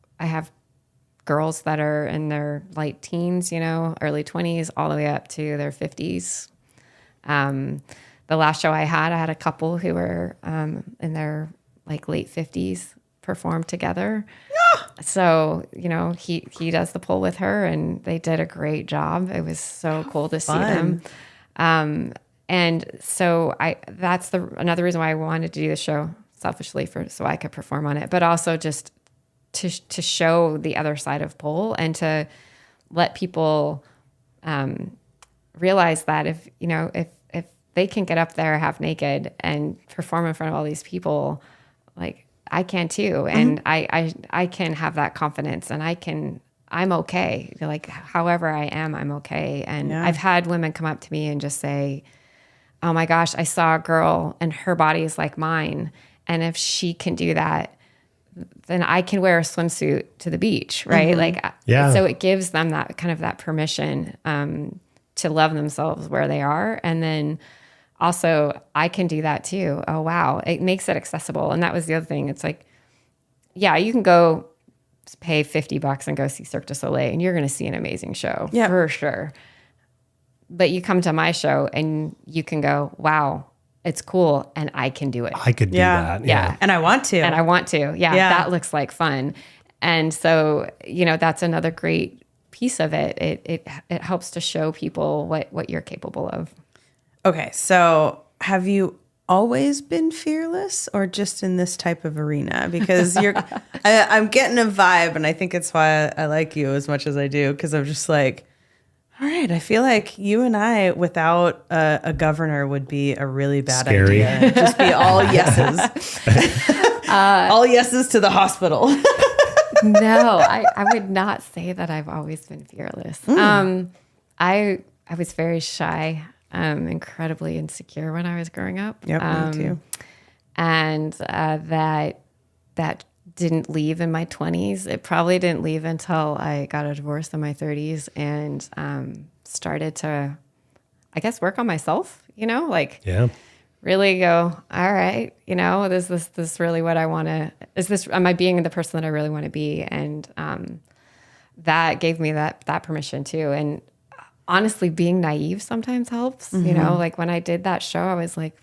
C: girls that are in their late teens, early 20s, all the way up to their 50s. The last show I had a couple who were in their like late 50s perform together. Yeah. So, he does the pole with her, and they did a great job. It was so cool to see them. And so that's another reason why I wanted to do the show selfishly, so I could perform on it, but also just to show the other side of pole and to let people realize that if they can get up there half naked and perform in front of all these people, like I can too. And I can have that confidence, and I'm okay. Like however I am, I'm okay. And I've had women come up to me and just say, oh my gosh, I saw a girl and her body is like mine. And if she can do that, then I can wear a swimsuit to the beach, right?
B: Mm-hmm.
C: So it gives them that kind of that permission to love themselves where they are. And then also I can do that too. Oh, wow. It makes it accessible. And that was the other thing. It's like, yeah, you can go pay $50 and go see Cirque du Soleil, and you're going to see an amazing show for sure. But you come to my show and you can go, wow, it's cool, and I can do it.
A: I could do that.
C: Yeah.
B: And I want to.
C: Yeah, that looks like fun. And so, that's another great piece of it. It helps to show people what you're capable of.
B: Okay, so have you always been fearless, or just in this type of arena? Because I'm getting a vibe, and I think it's why I like you as much as I do, because I'm just like, all right, I feel like you and I, without a governor, would be a really bad idea. Just be all yeses. All yeses to the hospital.
C: No, I would not say that I've always been fearless. I was very shy, incredibly insecure when I was growing up.
B: Yep, me too.
C: And that didn't leave in my 20s. It probably didn't leave until I got a divorce in my 30s and started to, I guess, work on myself, really go, all right, is this really what I want to, am I being the person that I really want to be? And that gave me that permission too. And honestly, being naive sometimes helps, like when I did that show, I was like,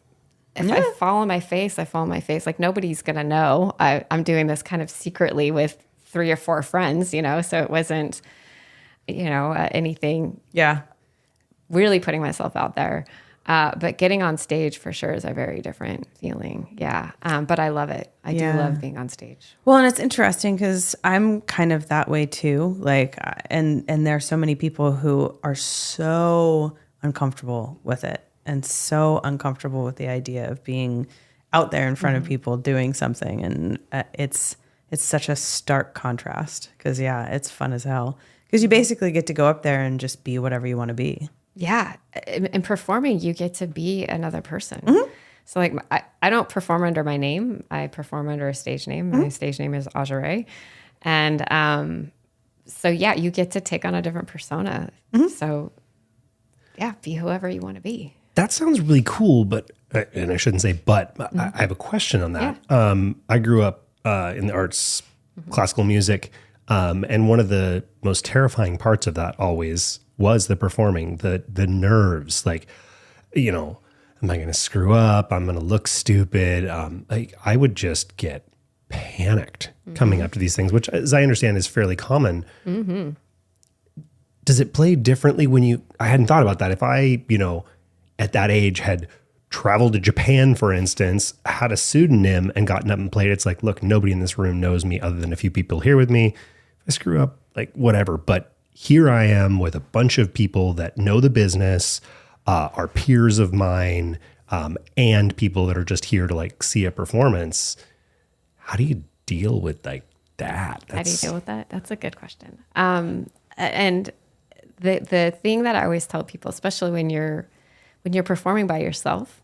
C: if I fall on my face, I fall on my face. Like nobody's going to know I'm doing this kind of secretly with 3 or 4 friends, so it wasn't, anything.
B: Yeah.
C: Really putting myself out there. But getting on stage for sure is a very different feeling. Yeah. But I love it. I do love being on stage.
B: Well, and it's interesting because I'm kind of that way too. Like, and there are so many people who are so uncomfortable with it, and so uncomfortable with the idea of being out there in front of people doing something. And it's such a stark contrast because, it's fun as hell. Because you basically get to go up there and just be whatever you want to be.
C: Yeah. In performing, you get to be another person.
B: Mm-hmm.
C: So like I don't perform under my name. I perform under a stage name.
B: Mm-hmm.
C: My stage name is Audrey. And so yeah, you get to take on a different persona.
B: Mm-hmm.
C: So yeah, be whoever you want to be.
A: That sounds really cool, but, and I shouldn't say but, I have a question on that. I grew up in the arts, classical music, and one of the most terrifying parts of that always was the performing, the nerves, like, you know, am I going to screw up? I'm going to look stupid. Like I would just get panicked coming up to these things, which as I understand is fairly common. Does it play differently when I hadn't thought about that. If I, you know, at that age had traveled to Japan, for instance, had a pseudonym and gotten up and played, it's like, look, nobody in this room knows me other than a few people here with me. If I screw up, like whatever. But here I am with a bunch of people that know the business, are peers of mine, and people that are just here to like see a performance. How do you deal with like that?
C: How do you deal with that? That's a good question. And the thing that I always tell people, especially when you're performing by yourself,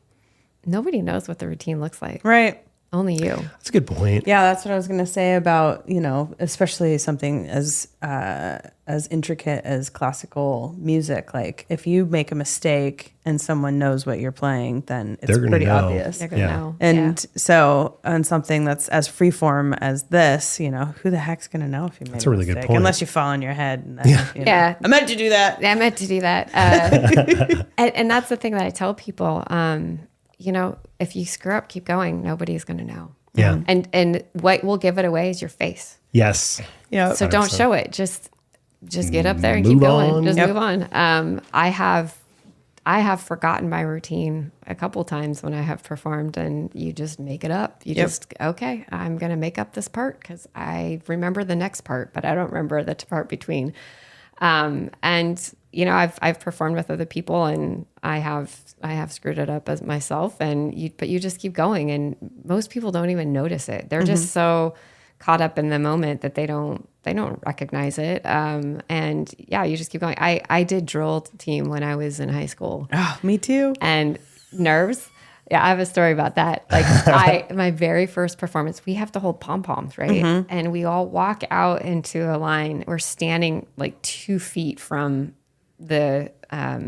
C: nobody knows what the routine looks like.
B: Right.
C: Only you.
A: That's a good point.
B: Yeah, that's what I was going to say about, you know, especially something as intricate as classical music. Like if you make a mistake and someone knows what you're playing, then it's pretty
A: know.
B: obvious.
C: They're gonna know.
B: And so on something that's as freeform as this, you know, who the heck's going to know if you made
A: That's a really good
B: mistake?
A: point.
B: Unless you fall on your head. And then, you know,
C: Yeah.
B: I meant to do that.
C: I meant to do that. And that's the thing that I tell people. You know, if you screw up, keep going. Nobody's going to know.
A: Yeah.
C: And what will give it away is your face.
A: Yes.
B: Yeah.
C: So don't
A: 100%.
C: show it. Just get up there and
A: Move
C: keep going.
A: on.
C: Just
B: Yep.
C: move on. I have forgotten my routine a couple times when I have performed, and you just make it up. You just, okay, I'm going to make up this part because I remember the next part, but I don't remember the part between. And you know, I've performed with other people, and I have screwed it up as myself, but you just keep going, and most people don't even notice it. They're just so caught up in the moment that they don't recognize it. And yeah, you just keep going. I did drill team when I was in high school.
B: Oh, me too.
C: And nerves. Yeah, I have a story about that. Like my very first performance, we have to hold pom-poms, right? And we all walk out into a line. We're standing like 2 feet from the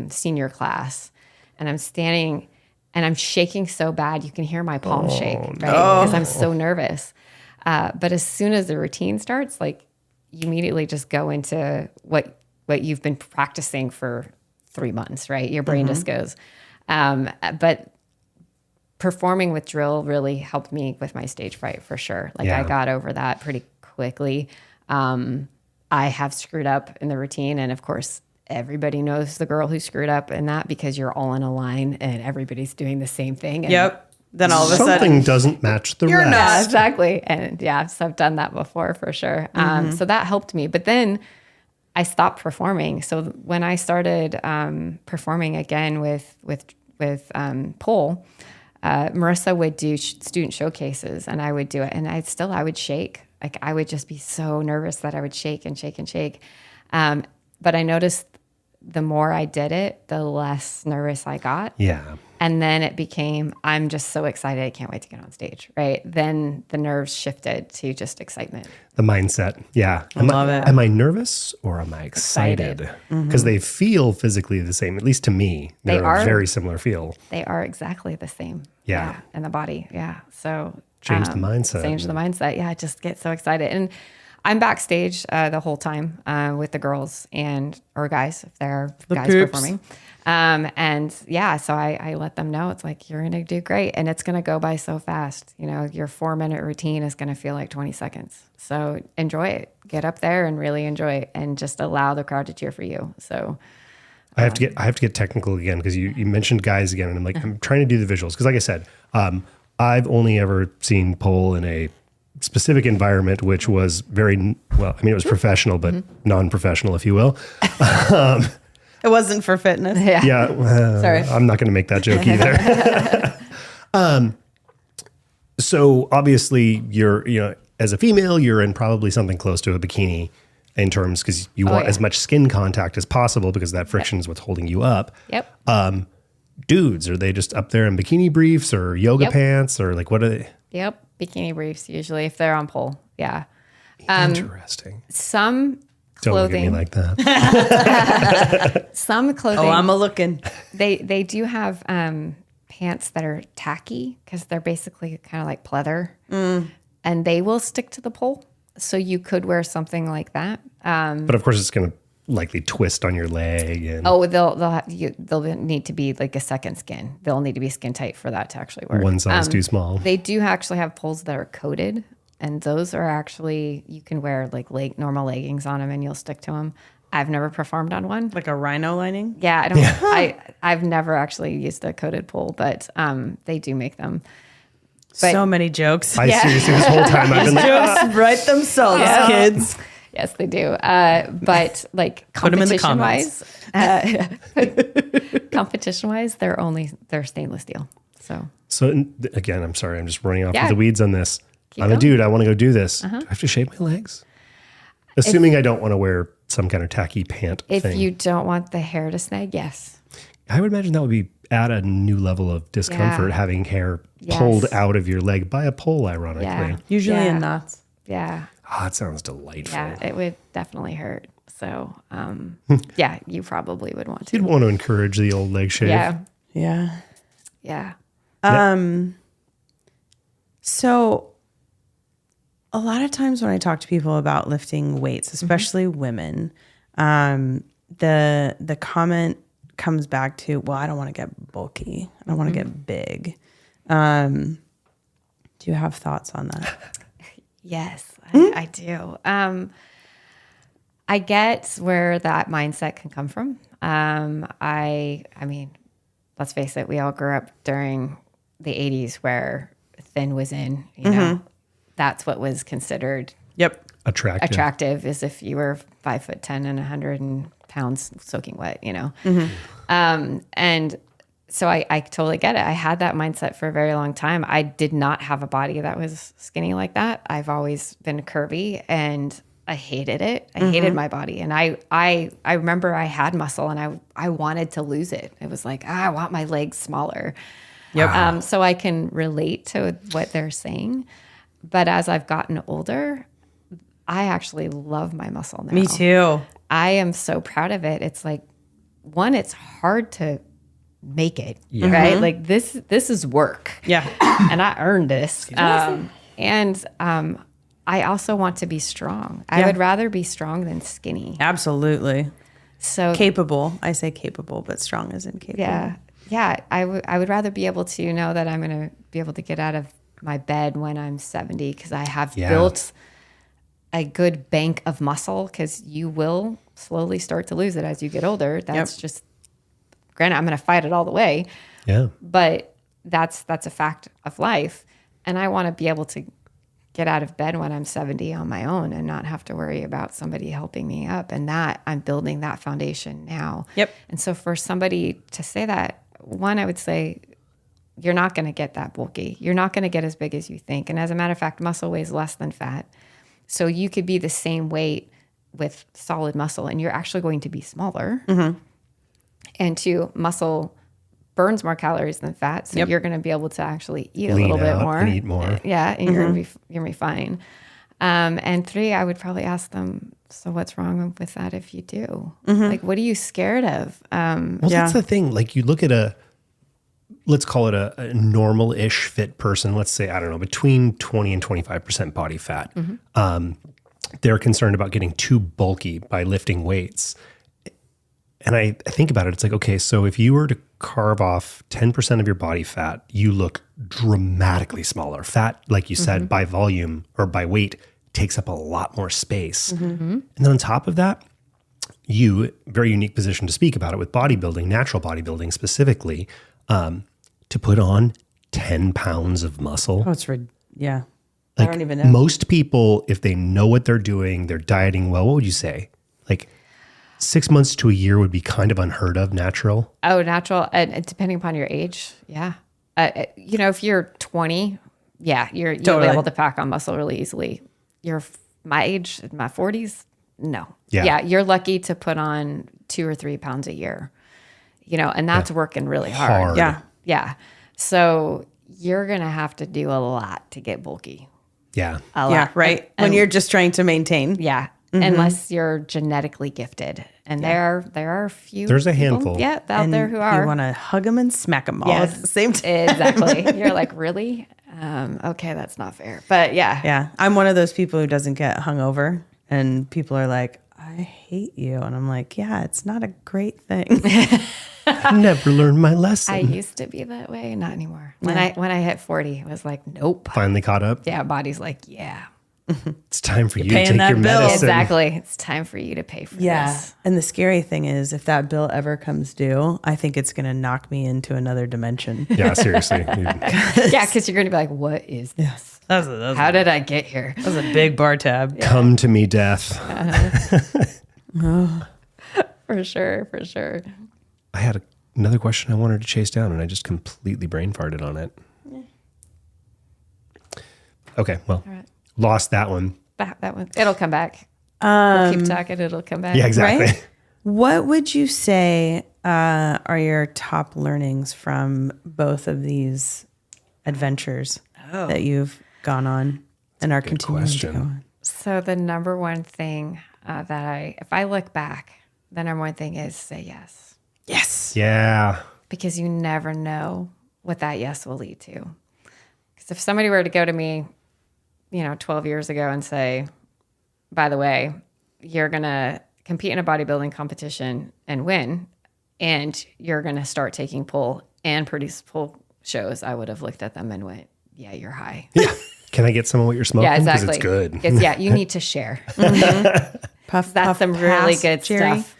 C: senior class. And I'm standing and I'm shaking so bad, you can hear my palms shake, right? Because I'm so nervous. But as soon as the routine starts, like you immediately just go into what you've been practicing for 3 months, right? Your brain just goes. But performing with drill really helped me with my stage fright for sure. Like I got over that pretty quickly. I have screwed up in the routine, and of course, everybody knows the girl who screwed up in that because you're all in a line and everybody's doing the same thing. And
B: Yep. Then all of a
A: Something
B: sudden,
A: doesn't match the
B: You're
A: rest.
B: not.
C: yeah, exactly. And yeah, so I've done that before for sure. So that helped me. But then I stopped performing. So when I started performing again with pole, Marissa would do student showcases, and I would do it, and I would shake. Like I would just be so nervous that I would shake and shake and shake. But I noticed the more I did it, the less nervous I got.
A: Yeah.
C: And then it became, I'm just so excited. I can't wait to get on stage, right? Then the nerves shifted to just excitement.
A: The mindset. Yeah.
B: love it.
A: Am I nervous or am I excited?
C: Excited.
A: Because they feel physically the same, at least to me. They're
C: are.
A: a very similar feel.
C: They are exactly the same.
A: Yeah.
C: In the body. Yeah. So
A: Change the mindset.
C: Change the mindset. Yeah. I just get so excited. And I'm backstage the whole time with the girls or guys, if there are guys
B: peeps.
C: performing. And yeah, so I let them know it's like, you're going to do great. And it's going to go by so fast. You know, your 4-minute routine is going to feel like 20 seconds. So enjoy it. Get up there and really enjoy it, and just allow the crowd to cheer for you. So
A: I have to get technical again, because you mentioned guys again, and I'm like, I'm trying to do the visuals. Because like I said, I've only ever seen pole in a specific environment, which was very, well, I mean, it was professional, but non-professional, if you will.
B: it wasn't for fitness.
A: Yeah.
B: Sorry.
A: I'm not going to make that joke either. So obviously you're, you know, as a female, you're in probably something close to a bikini. in terms, because you want as much skin contact as possible because that friction is what's holding you up.
C: Yep.
A: Dudes, are they just up there in bikini briefs or yoga pants or like what are they?
C: Yep. Bikini briefs usually if they're on pole. Yeah.
A: Interesting.
C: Some
A: Don't look at
C: clothing.
A: me like that.
C: Some clothing.
B: Oh, I'm a looking.
C: They do have pants that are tacky because they're basically kind of like pleather, and they will stick to the pole. So you could wear something like that.
A: But of course, it's going to likely twist on your leg. And
C: They'll need to be like a second skin. They'll need to be skin tight for that to actually work.
A: one size too small.
C: They do actually have poles that are coated, and those are actually you can wear like normal leggings on them, and you'll stick to them. I've never performed on one.
B: Like a rhino lining?
C: Yeah, I don't. I've never actually used a coated pole, but they do make them. But,
B: so many jokes.
A: I seriously, this whole time I've been like,
B: Jokes write themselves, kids.
C: Yes, they do. But like
B: Put 'em in the
C: competition wise, they're stainless steel. So
A: again, I'm sorry, I'm just running off
C: Yeah.
A: with the weeds on this.
C: Keep
A: I'm a
C: going.
A: dude. I want to go do this. Do I have to shave my legs? Assuming I don't want to wear some kind of tacky pant
C: if
A: thing.
C: you don't want the hair to snag, yes.
A: I would imagine that would be at a new level of discomfort,
C: Yeah.
A: having hair
C: Yes.
A: pulled out of your leg by a pole, ironically.
C: Yeah.
B: Usually
C: Yeah.
B: in knots.
C: Yeah.
A: Oh, that sounds delightful.
C: Yeah, it would definitely hurt. So, yeah, you probably would want to.
A: You'd want to encourage the old leg shave.
C: Yeah.
B: Yeah.
C: Yeah.
B: So a lot of times when I talk to people about lifting weights, especially women, the comment comes back to, well, I don't want to get bulky. I don't want to get big. Do you have thoughts on that?
C: Yes, I do. I get where that mindset can come from. I mean, let's face it, we all grew up during the 80s where thin was in, you know, that's what was considered
B: Yep.
A: Attractive.
C: is if you were 5'10" and 100 pounds soaking wet, you know? And so I totally get it. I had that mindset for a very long time. I did not have a body that was skinny like that. I've always been curvy and I hated it. I hated my body. And I remember I had muscle and I wanted to lose it. It was like, I want my legs smaller.
B: Yep.
C: So I can relate to what they're saying. But as I've gotten older, I actually love my muscle now.
B: Me too.
C: I am so proud of it. It's like, one, it's hard to make it,
A: Yeah.
C: right? Like this is work.
B: Yeah.
C: And I earned this. I also want to be strong. I
B: Yeah.
C: would rather be strong than skinny.
B: Absolutely.
C: So
B: Capable. I say capable, but strong isn't capable.
C: yeah, I would rather be able to know that I'm going to be able to get out of my bed when I'm 70 because I have built a good bank of muscle, because you will slowly start to lose it as you get older. That's just, granted, I'm going to fight it all the way,
A: Yeah.
C: but that's a fact of life. And I want to be able to get out of bed when I'm 70 on my own and not have to worry about somebody helping me up. And that I'm building that foundation now.
B: Yep.
C: And so for somebody to say that, one, I would say, you're not going to get that bulky. You're not going to get as big as you think. And as a matter of fact, muscle weighs less than fat. So you could be the same weight with solid muscle and you're actually going to be smaller. And two, muscle burns more calories than fat. So you're going to be able to actually eat
A: Lean
C: a little bit
A: out
C: more.
A: and eat more.
C: Yeah. And you're going to be fine. And three, I would probably ask them, so what's wrong with that if you do? Like, what are you scared of?
A: Well, that's the thing. Like you look at let's call it a normal-ish fit person. Let's say, I don't know, between 20 and 25% body fat. They're concerned about getting too bulky by lifting weights. And I think about it, it's like, okay, so if you were to carve off 10% of your body fat, you look dramatically smaller. Fat, like you said, by volume or by weight, takes up a lot more space. And then on top of that, you, very unique position to speak about it with bodybuilding, natural bodybuilding specifically, to put on 10 pounds of muscle.
B: Oh, it's yeah.
A: Like
B: I don't even know.
A: most people, if they know what they're doing, they're dieting well, what would you say? Like 6 months to a year would be kind of unheard of natural.
C: Oh, natural. And depending upon your age. Yeah. If you're 20, you'll be able to pack on muscle really easily. You're my age, in my 40s, no.
A: Yeah.
C: Yeah. You're lucky to put on 2 or 3 pounds a year, and that's working really hard.
B: Yeah.
C: Yeah. So you're going to have to do a lot to get bulky.
A: Yeah.
C: A
B: Yeah.
C: lot.
B: Right. When you're just trying to maintain.
C: Yeah. Unless you're genetically gifted. And there are a few.
A: There's a
C: people,
A: handful.
C: Yeah. Out there who are.
B: You want to hug them and smack them all
C: Yes.
B: at the same time.
C: Exactly. You're like, really? Okay. That's not fair. But yeah.
B: Yeah. I'm one of those people who doesn't get hungover, and people are like, I hate you. And I'm like, yeah, it's not a great thing.
A: I never learned my lesson.
C: I used to be that way. Not anymore. When I hit 40, it was like, nope.
A: Finally caught up.
C: Yeah. Body's like, yeah.
A: It's time for you to
B: paying
A: take
B: that
A: your
B: bill.
A: medicine.
C: Exactly. It's time for you to pay for this.
B: And the scary thing is, if that bill ever comes due, I think it's going to knock me into another dimension.
A: Yeah, seriously.
C: Yeah. Because you're going to be like, what is this? How did I get here?
B: That was a big bar tab.
A: Come to me, death.
C: For sure. For sure.
A: I had another question I wanted to chase down, and I just completely brain farted on it. Okay, well, lost that one.
C: That one. It'll come back. We'll keep talking. It'll come back.
A: Yeah, exactly.
B: Right? What would you say are your top learnings from both of these adventures that you've gone on and are continuing to go on?
C: So the number one thing if I look back, the number one thing is say yes.
B: Yes.
A: Yeah.
C: Because you never know what that yes will lead to. Because if somebody were to go to me, 12 years ago and say, by the way, you're going to compete in a bodybuilding competition and win, and you're going to start taking pull and produce pull shows, I would have looked at them and went, yeah, you're high.
A: Yeah. Can I get some of what you're smoking?
C: Yeah,
A: Because
C: exactly.
A: it's good.
C: Yeah, you need to share.
B: Puff,
C: That's
B: puff,
C: some really
B: pass,
C: good
B: Jerry.
C: stuff.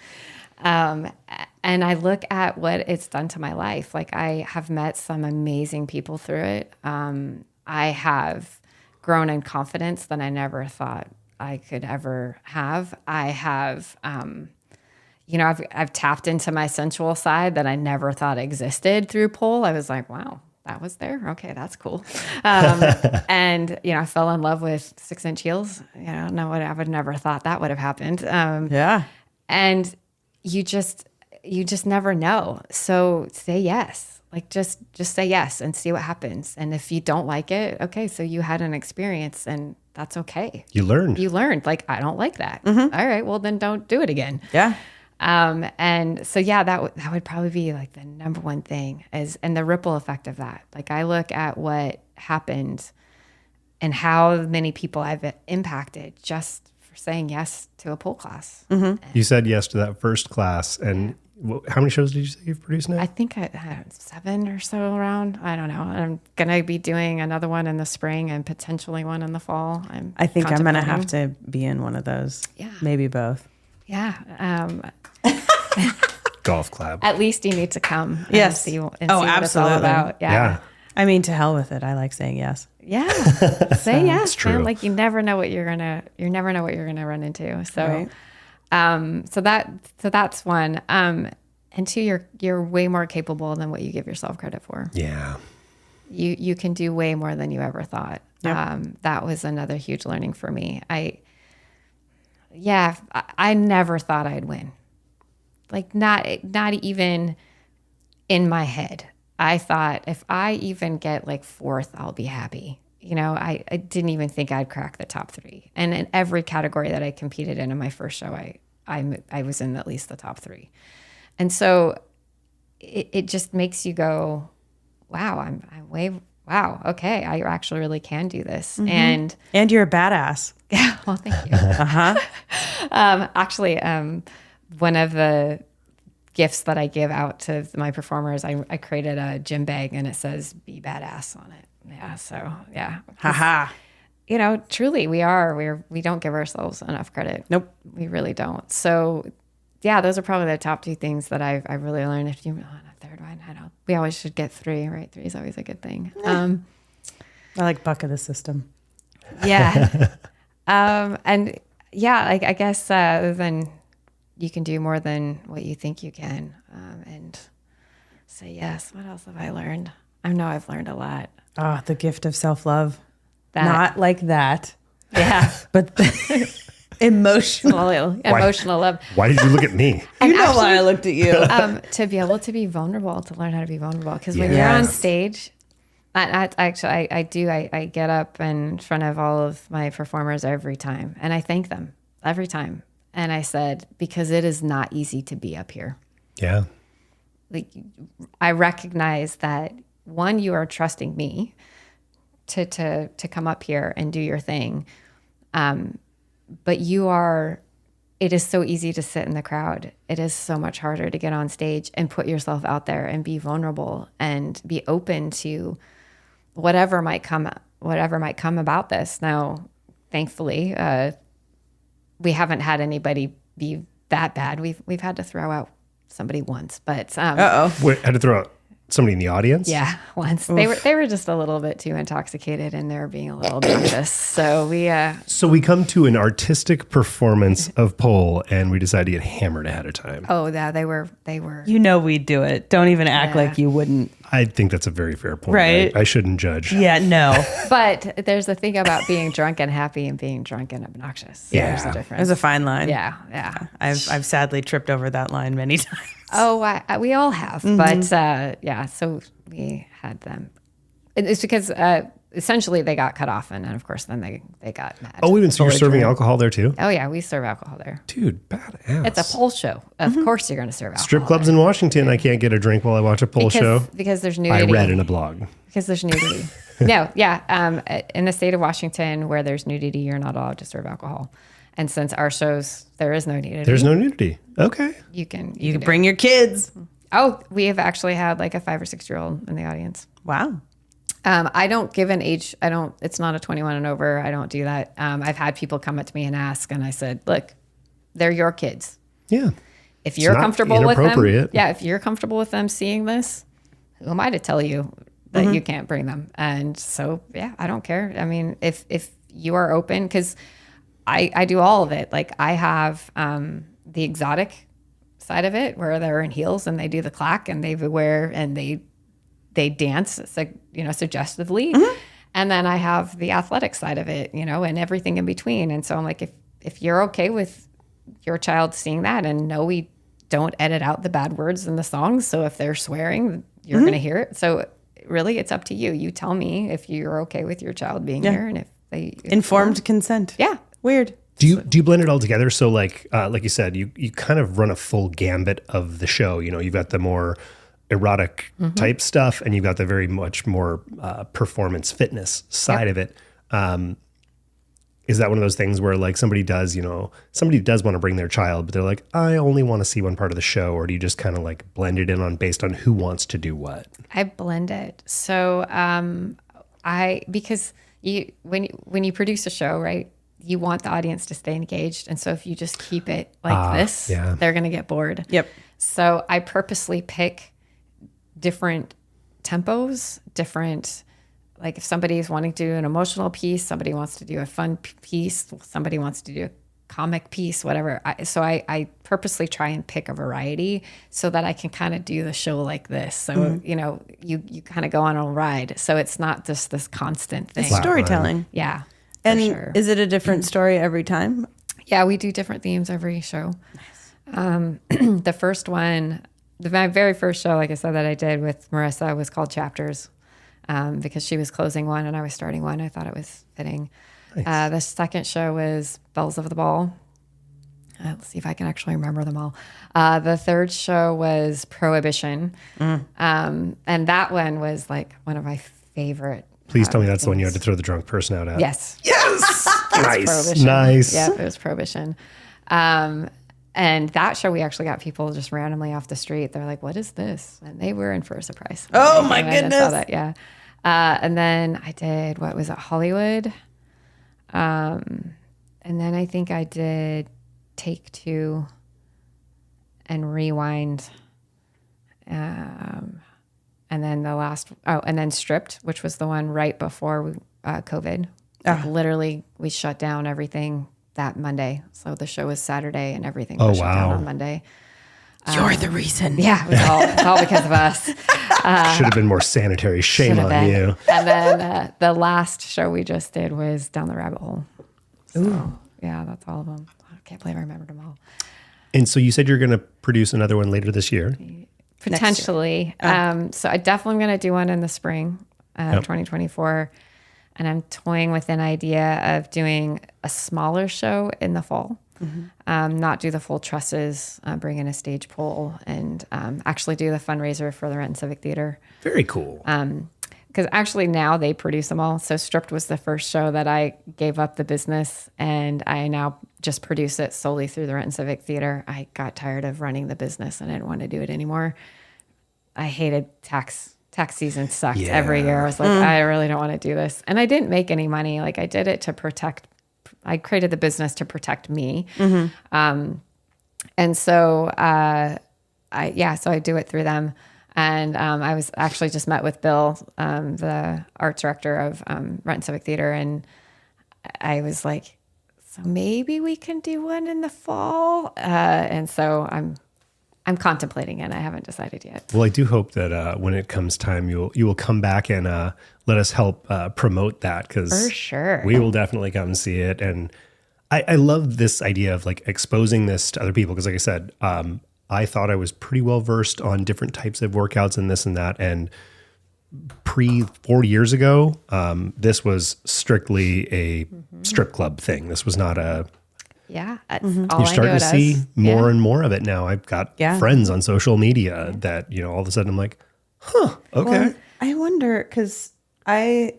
C: And I look at what it's done to my life. Like, I have met some amazing people through it. I have grown in confidence that I never thought I could ever have. I have, I've tapped into my sensual side that I never thought existed through pole. I was like, wow, that was there. Okay, that's cool. And I fell in love with 6-inch heels. No, I would never thought that would have happened.
B: Yeah.
C: And you just never know. So say yes. Like just say yes and see what happens. And if you don't like it, okay, so you had an experience and that's okay.
A: You learned.
C: You learned, like, I don't like that. All right, well then don't do it again.
B: Yeah.
C: And so, yeah, that would probably be like the number one thing and the ripple effect of that. Like, I look at what happened and how many people I've impacted just for saying yes to a pole class.
A: You said yes to that first class. And how many shows did you say you've produced now?
C: I think I had 7 or so around. I don't know. I'm going to be doing another one in the spring and potentially one in the fall.
B: I think I'm going to
C: contemplating.
B: have to be in one of those.
C: Yeah.
B: Maybe both.
C: Yeah.
A: Golf clap.
C: At least you need to come and
B: Yes.
C: see, and
B: Oh,
C: see what it's all
B: absolutely.
C: about.
A: Yeah.
B: I mean, to hell with it. I like saying yes.
C: Yeah. Say yes,
A: true.
C: man. Like, you never know what you're gonna run into. So,
B: Right.
C: so that's one. And two, you're way more capable than what you give yourself credit for.
A: Yeah.
C: You can do way more than you ever thought.
B: Yep.
C: That was another huge learning for me. I never thought I'd win. Like, not even in my head. I thought if I even get like 4th, I'll be happy. I didn't even think I'd crack the top 3. And in every category that I competed in my first show, I was in at least the top 3. And so it just makes you go, wow, wow, okay, I actually really can do this.
B: And you're a badass.
C: Yeah, well, thank you. Actually, one of the gifts that I give out to my performers, I created a gym bag and it says "Be Badass" on it. Yeah, so yeah.
B: Haha.
C: Truly, we don't give ourselves enough credit.
B: Nope.
C: We really don't. So, yeah, those are probably the top 2 things that I really learned. If you want a third one, I don't. We always should get 3, right? 3 is always a good thing.
B: I like buck of the system.
C: Yeah. And yeah, like, I guess then you can do more than what you think you can, and say yes. What else have I learned? I know I've learned a lot.
B: Oh, the gift of self-love.
C: That-
B: Not like that.
C: Yeah.
B: But Emotional.
C: Emotional love.
A: Why did you look at me?
B: You know why I looked at you.
C: To be able to be vulnerable, to learn how to be vulnerable. Because when you're
A: Yes.
C: on stage, I get up in front of all of my performers every time, and I thank them every time. And I said, because it is not easy to be up here.
A: Yeah.
C: Like, I recognize that, one, you are trusting me to come up here and do your thing. But it is so easy to sit in the crowd. It is so much harder to get on stage and put yourself out there and be vulnerable and be open to whatever might come about this. Now, thankfully, we haven't had anybody be that bad. We've had to throw out somebody once, but
A: Wait, had to throw out somebody in the audience?
C: yeah, once they were just a little bit too intoxicated and they were being a little obnoxious. So
A: we come to an artistic performance of pole and we decide to get hammered ahead of time.
C: they were.
B: You know we'd do it. Don't even act like you wouldn't.
A: I think that's a very fair point.
B: Right.
A: I shouldn't judge.
B: Yeah, no.
C: But there's the thing about being drunk and happy and being drunk and obnoxious.
A: Yeah.
C: There's a difference.
B: There's a fine line.
C: Yeah.
B: I've sadly tripped over that line many times.
C: Oh, we all have. But so we had them. It's because essentially they got cut off, and of course then they got mad.
A: Oh, even so you're serving alcohol there too?
C: Oh yeah, we serve alcohol there.
A: Dude, badass.
C: It's a pole show. Of course you're going to serve alcohol.
A: Strip clubs in Washington, I can't get a drink while I watch a pole show.
C: Because there's
A: I
C: nudity.
A: read in a blog.
C: Because there's nudity. No, yeah. In the state of Washington, where there's nudity, you're not allowed to serve alcohol. And since our shows, there is no nudity.
A: There's no nudity. Okay.
C: You can
B: Bring your kids.
C: Oh, we have actually had like a 5 or 6 year old in the audience.
B: Wow.
C: I don't give an age. It's not a 21 and over. I don't do that. I've had people come up to me and ask, and I said, look, they're your kids.
A: Yeah.
C: If you're
A: not
C: comfortable with them,
A: inappropriate.
C: if you're comfortable with them seeing this, who am I to tell you that you can't bring them? And so, yeah, I don't care. I mean, if you are open, because I do all of it. Like I have the exotic side of it where they're in heels and they do the clack and they wear and they dance, suggestively. And then I have the athletic side of it, and everything in between. And so I'm like, if you're okay with your child seeing that, and no, we don't edit out the bad words in the songs. So if they're swearing, you're going to hear it. So really it's up to you. You tell me if you're okay with your child being here and if they
B: Informed consent.
C: Yeah.
B: Weird.
A: Do you blend it all together? So like you said, you kind of run a full gambit of the show. You've got the more erotic type stuff, and you've got the very much more performance fitness side of it. Is that one of those things where like somebody does want to bring their child, but they're like, I only want to see one part of the show, or do you just kind of like blend it in based on who wants to do what?
C: I blend it. So because when you produce a show, right, you want the audience to stay engaged. And so if you just keep it like this, they're going to get bored.
B: Yep.
C: So I purposely pick different tempos, like if somebody is wanting to do an emotional piece, somebody wants to do a fun piece, somebody wants to do a comic piece, whatever. So I purposely try and pick a variety so that I can kind of do the show like this. So, you kind of go on a ride. So it's not just this constant thing.
B: It's storytelling.
C: Yeah.
B: And
C: sure.
B: Is it a different story every time?
C: Yeah, we do different themes every show. Nice. The first one, my very first show, like I said, that I did with Marissa was called Chapters, because she was closing one and I was starting one. I thought it was fitting. Nice. The second show was Bells of the Ball. Let's see if I can actually remember them all. The third show was Prohibition. And that one was like one of my favorite.
A: Please tell me that's the one you had to throw the drunk person out at.
C: Yes.
A: Nice. Nice.
C: Yeah, it was Prohibition. And that show, we actually got people just randomly off the street. They're like, what is this? And they were in for a surprise.
B: Oh my goodness.
C: I saw that, yeah. And then I did, what was it, Hollywood? And then I think I did Take Two and Rewind. And then and then Stripped, which was the one right before COVID. Like literally, we shut down everything that Monday. So the show was Saturday and everything was shut down on Monday.
B: You're the reason.
C: Yeah, it's all because of us.
A: Should have been more sanitary. Shame on you.
C: And then the last show we just did was Down the Rabbit Hole. So, Yeah, that's all of them. I can't believe I remembered them all.
A: And so you said you're going to produce another one later this year.
C: Potentially. So I definitely am going to do one in the spring of 2024. And I'm toying with an idea of doing a smaller show in the fall. Not do the full trusses, bring in a stage pole, and actually do the fundraiser for the Renton Civic Theater.
A: Very cool.
C: Because actually now they produce them all. So Stripped was the first show that I gave up the business, and I now just produce it solely through the Renton Civic Theater. I got tired of running the business and I didn't want to do it anymore. I hated tax season sucked every year. I was like, I really don't want to do this. And I didn't make any money. Like I did it to protect, I created the business to protect me. And so, so I do it through them. And I was actually just met with Bill, the art director of Renton Civic Theater. And I was like, so maybe we can do one in the fall. And so I'm contemplating it. I haven't decided yet.
A: Well, I do hope that when it comes time, you will come back and let us help promote that, because
C: for sure
A: we will definitely come and see it. And I love this idea of like exposing this to other people, because like I said, I thought I was pretty well versed on different types of workouts and this and that. And 4 years ago, this was strictly a strip club thing. This was not a.
C: Yeah.
A: You're starting to see more and more of it now. I've got friends on social media that, all of a sudden I'm like, okay.
B: Well, I wonder, because I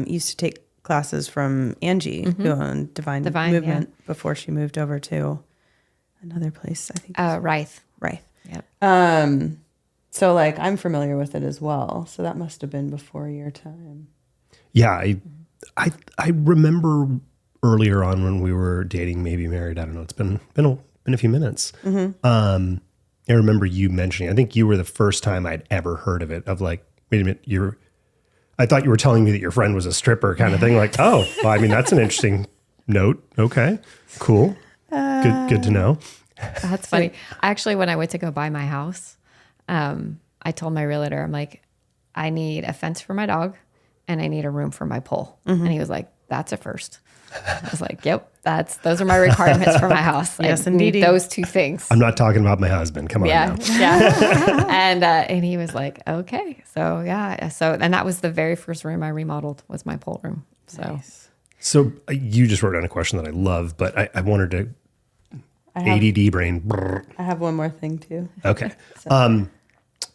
B: used to take classes from Angie, who owned Divine Movement before she moved over to another place, I think.
C: Rife.
B: Yep. So like I'm familiar with it as well. So that must have been before your time.
A: Yeah. I remember earlier on when we were dating, maybe married, I don't know. It's been a few minutes. I remember you mentioning, I think you were the first time I'd ever heard of it, of like, wait a minute, I thought you were telling me that your friend was a stripper kind of thing. Like, oh, well, I mean, that's an interesting note. Okay, cool. Good to know.
C: That's funny. Actually, when I went to go buy my house, I told my realtor, I'm like, I need a fence for my dog and I need a room for my pole. And he was like, that's a first. I was like, yep, those are my requirements for my house.
B: Yes,
C: I need those two things.
A: I'm not talking about my husband. Come on now.
C: Yeah. And he was like, okay. So yeah. And that was the very first room I remodeled, was my pole room. So,
B: nice.
A: So you just wrote down a question that I love, but I wanted to ADD brain.
B: I have one more thing too.
A: Okay.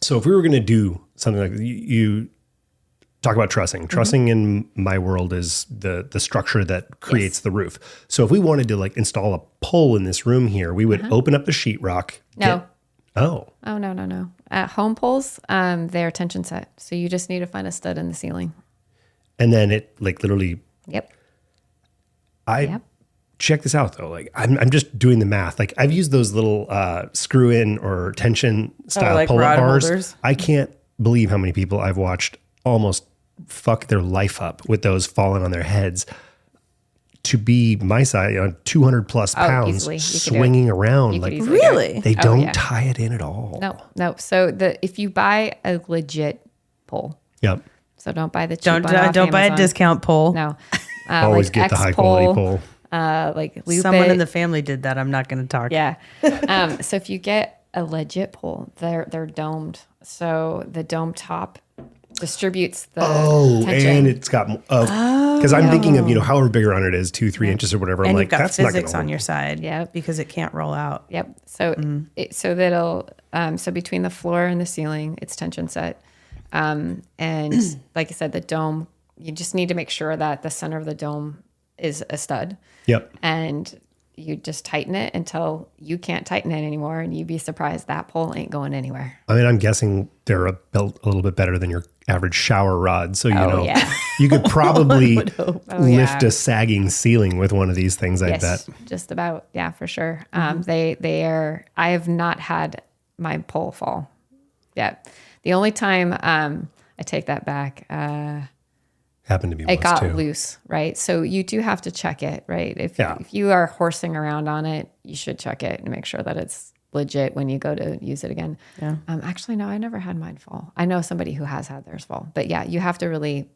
A: So if we were going to do something like you talk about trussing. Trussing in my world is the structure that creates the roof. So if we wanted to like install a pole in this room here, we would open up the sheetrock.
C: No.
A: No.
C: Home poles, they're tension set. So you just need to find a stud in the ceiling.
A: And then it like literally.
C: Yep.
A: Check this out though. Like I'm just doing the math. Like I've used those little screw in or tension style
B: like
A: pull-up
B: rod
A: bars.
B: holders.
A: I can't believe how many people I've watched almost fuck their life up with those falling on their heads. To be my size, 200 plus pounds, swinging around. Like
B: really,
A: they don't tie it in at all.
C: No. So if you buy a legit pole, so don't buy the cheap one off
B: don't buy a
C: Amazon.
B: Discount pole.
C: No,
A: always get the high quality pole.
C: Like loop
B: Someone
C: it.
B: in the family did that. I'm not going to talk.
C: Yeah. So if you get a legit pole, they're domed. So the dome top distributes the tension.
A: And it's got because I'm thinking of however big around it is 2-3 inches or whatever. I'm
B: And
A: like,
B: you've got
A: that's not
B: physics
A: gonna
B: on your side, because it can't roll out.
C: Yep. So so that'll so between the floor and the ceiling, it's tension set. And like I said, the dome, you just need to make sure that the center of the dome is a stud.
A: Yep.
C: And you just tighten it until you can't tighten it anymore, and you'd be surprised that pole ain't going anywhere.
A: I mean, I'm guessing they're built a little bit better than your average shower rod. So, you could probably lift a sagging ceiling with one of these things, I bet.
C: Just about. Yeah, for sure. They are, I have not had my pole fall yet. The only time, I take that back,
A: happened to be
C: it got
A: too.
C: loose, right? So you do have to check it, right? If you are horsing around on it, you should check it and make sure that it's legit when you go to use it again.
B: Yeah.
C: Actually, no, I never had mine fall. I know somebody who has had theirs fall, but yeah, you have to really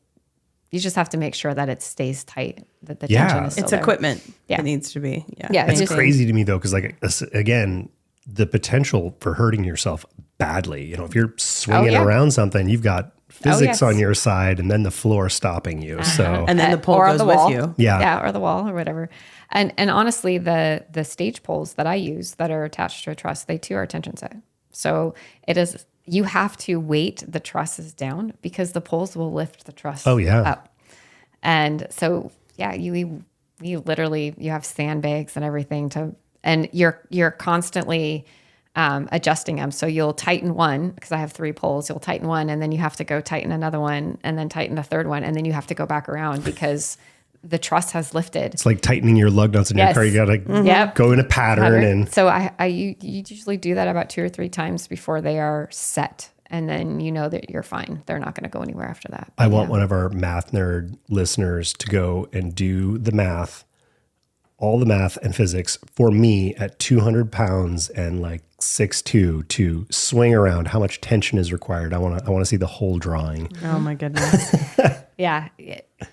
C: you just have to make sure that it stays tight, that the
A: Yeah.
C: tension is still
B: It's
C: there.
B: equipment.
C: Yeah.
B: It needs to be. Yeah.
C: Yeah,
A: It's
C: just-
A: crazy to me though, because like again, the potential for hurting yourself badly. You know, if you're swinging
C: yeah.
A: around something, you've got physics
C: yes.
A: on your side, and then the floor stopping you. So
B: And then the pole
C: or on
B: goes
C: the
B: with
C: wall.
B: you.
A: Yeah.
C: or the wall or whatever. And honestly, the stage poles that I use that are attached to a truss, they too are tension set. So you have to weight the trusses down because the poles will lift the truss up. And so, yeah, you literally, you have sandbags and everything and you're constantly adjusting them. So you'll tighten one because I have 3 poles. You'll tighten one, and then you have to go tighten another one, and then tighten the third one, and then you have to go back around because the truss has lifted.
A: it's like tightening your lug nuts in your
C: Yes.
A: car. You got to go in a pattern. And
C: So you usually do that about 2 or 3 times before they are set, and then you know that you're fine. They're not going to go anywhere after that.
A: I want one of our math nerd listeners to go and do the math, all the math and physics for me at 200 pounds and like 6'2" to swing around. How much tension is required? I want to see the whole drawing.
B: Oh my goodness.
C: Yeah,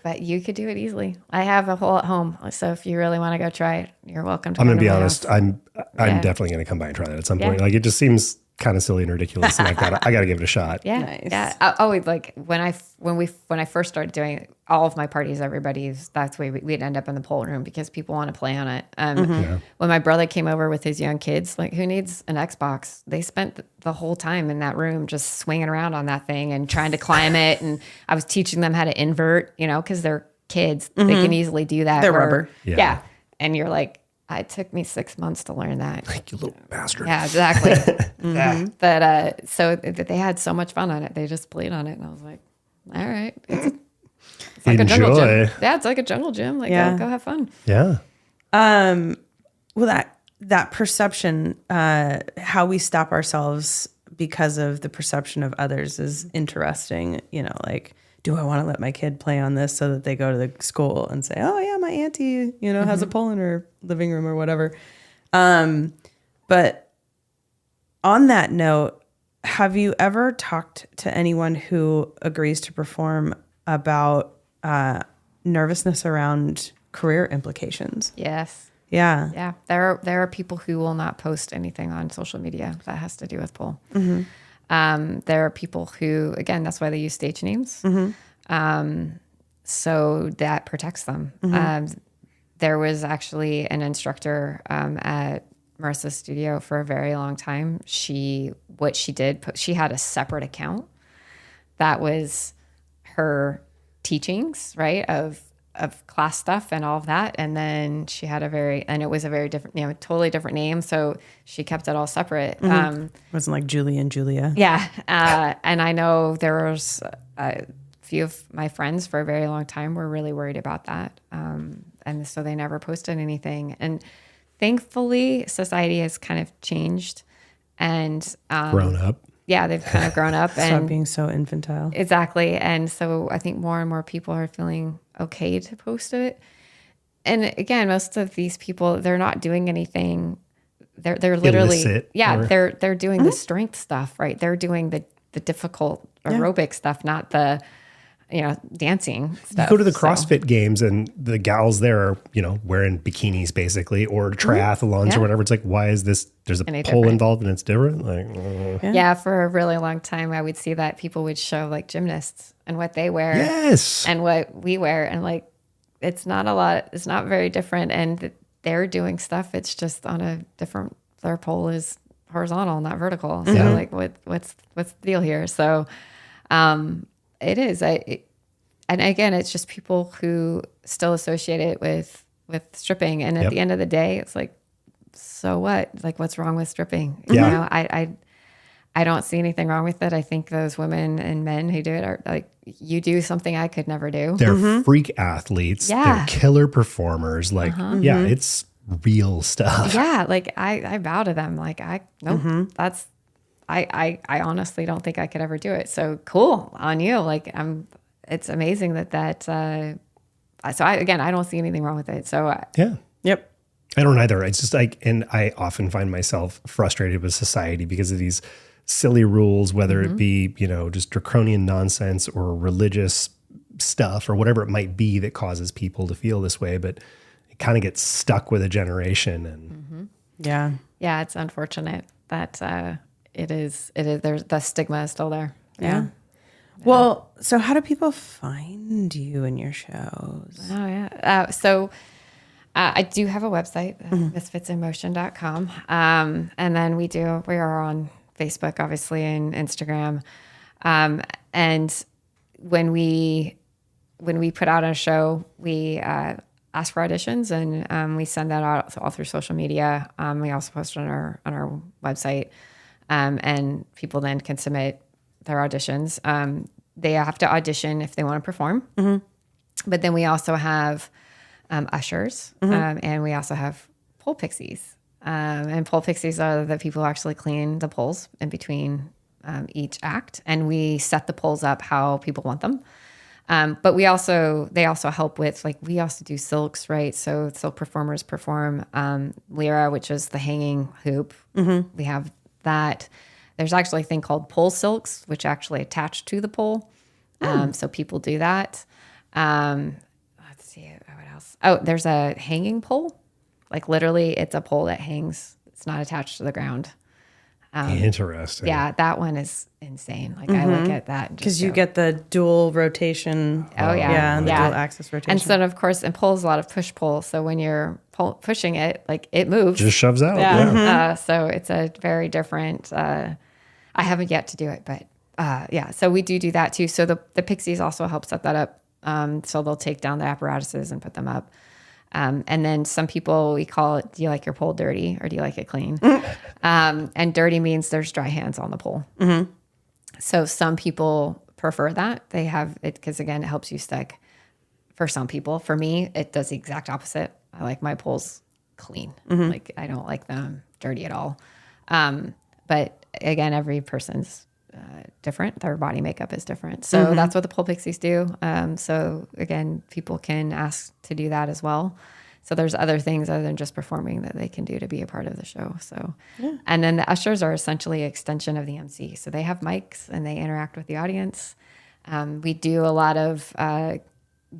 C: but you could do it easily. I have a hole at home, so if you really want to go try it, you're welcome to.
A: I'm
C: come
A: going to be
C: my
A: honest.
C: house.
A: I'm
C: Yeah.
A: definitely going to come by and try that at some
C: Yeah.
A: point. Like it just seems kind of silly and ridiculous, and I got to give it a shot.
C: Yeah,
B: Nice.
C: yeah. Like when I first started doing all of my parties, that's where we'd end up in the pole room because people want to play on it. When my brother came over with his young kids, like who needs an Xbox? They spent the whole time in that room just swinging around on that thing and trying to climb it. And I was teaching them how to invert, because they're kids, they can easily do that.
B: They're rubber.
C: Yeah. And you're like, it took me 6 months to learn that.
A: Like you little bastard.
C: Yeah, exactly. Yeah. But so they had so much fun on it. They just played on it, and I was like, "All right, it's like a jungle
A: Enjoy.
C: gym. Yeah, it's like a jungle gym. Like,
B: Yeah.
C: go have fun."
A: Yeah.
B: Well, that perception, how we stop ourselves because of the perception of others is interesting. Like, do I want to let my kid play on this so that they go to the school and say, oh yeah, my auntie, has a pole in her living room or whatever. But on that note, have you ever talked to anyone who agrees to perform about nervousness around career implications?
C: Yes.
B: Yeah.
C: Yeah. There are people who will not post anything on social media that has to do with pole. There are people who, again, that's why they use stage names. So that protects them. There was actually an instructor at Marissa's studio for a very long time. She had a separate account that was her teachings, right, of class stuff and all of that. And then she had it was a very different, totally different name. So she kept it all separate.
B: It wasn't like Julie and Julia.
C: Yeah. And I know there was a few of my friends for a very long time were really worried about that. And so they never posted anything. And thankfully, society has kind of changed and
A: Grown up.
C: Yeah, they've kind of grown up.
B: Stop
C: And
B: being so infantile.
C: exactly. And so I think more and more people are feeling okay to post it. And again, most of these people, they're not doing anything. They're literally,
A: Illicit,
C: they're doing the strength stuff, right? They're doing the difficult aerobic stuff, not the, dancing stuff.
A: You go to the CrossFit games and the gals there are, wearing bikinis basically or triathlons
C: Yeah.
A: or whatever. It's like, why is this? There's a
C: Any
A: pole
C: different?
A: involved and it's different. Like,
C: Yeah, for a really long time, I would see that people would show like gymnasts and what they wear
A: yes.
C: and what we wear. And like, it's not a lot, it's not very different. And they're doing stuff. It's just on a different, their pole is horizontal, not vertical. So like what's the deal here? So, it is. And again, it's just people who still associate it with stripping. And at the end of the day, it's like, so what? Like, what's wrong with stripping?
A: Yeah.
C: I don't see anything wrong with it. I think those women and men who do it are like, you do something I could never do.
A: They're freak athletes.
C: Yeah.
A: They're killer performers. Like, yeah, it's real stuff.
C: Yeah, like I bow to them. Like that's I honestly don't think I could ever do it. So cool on you. Like it's amazing that so I don't see anything wrong with it. So
A: Yeah.
B: Yep.
A: I don't either. It's just like, and I often find myself frustrated with society because of these silly rules, whether it be, just draconian nonsense or religious stuff or whatever it might be that causes people to feel this way, but it kind of gets stuck with a generation. And
C: Yeah, it's unfortunate that it is there's the stigma is still there.
B: Yeah. Well, so how do people find you and your shows?
C: Oh yeah. So I do have a website, misfitsinmotion.com. And then we are on Facebook, obviously, and Instagram. And when we put out a show, we ask for auditions, and we send that out all through social media. We also post on our website, and people then can submit their auditions. They have to audition if they want to perform. But then we also have ushers, and we also have pole pixies. And pole pixies are the people who actually clean the poles in between each act, and we set the poles up how people want them. But they also help with, like, we also do silks, right? So silk performers perform Lyra, which is the hanging hoop. We have that. There's actually a thing called pole silks, which actually attach to the pole. So people do that. Let's see, what else? Oh, there's a hanging pole. Like, literally, it's a pole that hangs. It's not attached to the ground.
A: Interesting.
C: Yeah, that one is insane. Like, I look at that
B: Because you get the dual rotation.
C: Oh, yeah.
B: And the dual axis rotation.
C: And so, of course, and pole's a lot of push-pull. So when you're pushing it, like, it moves.
A: Just shoves out.
C: Yeah. So it's a very different, I haven't yet to do it, but yeah. So we do that too. So the pixies also help set that up. So they'll take down the apparatuses and put them up. And then some people, we call it, do you like your pole dirty or do you like it clean? And dirty means there's dry hands on the pole. So some people prefer that. They have it because, again, it helps you stick. For some people, for me, it does the exact opposite. I like my poles clean. Like, I don't like them dirty at all. But again, every person's different. Their body makeup is different. So that's what the pole pixies do. So again, people can ask to do that as well. So there's other things other than just performing that they can do to be a part of the show. So, and then the ushers are essentially an extension of the MC. So they have mics and they interact with the audience. We do a lot of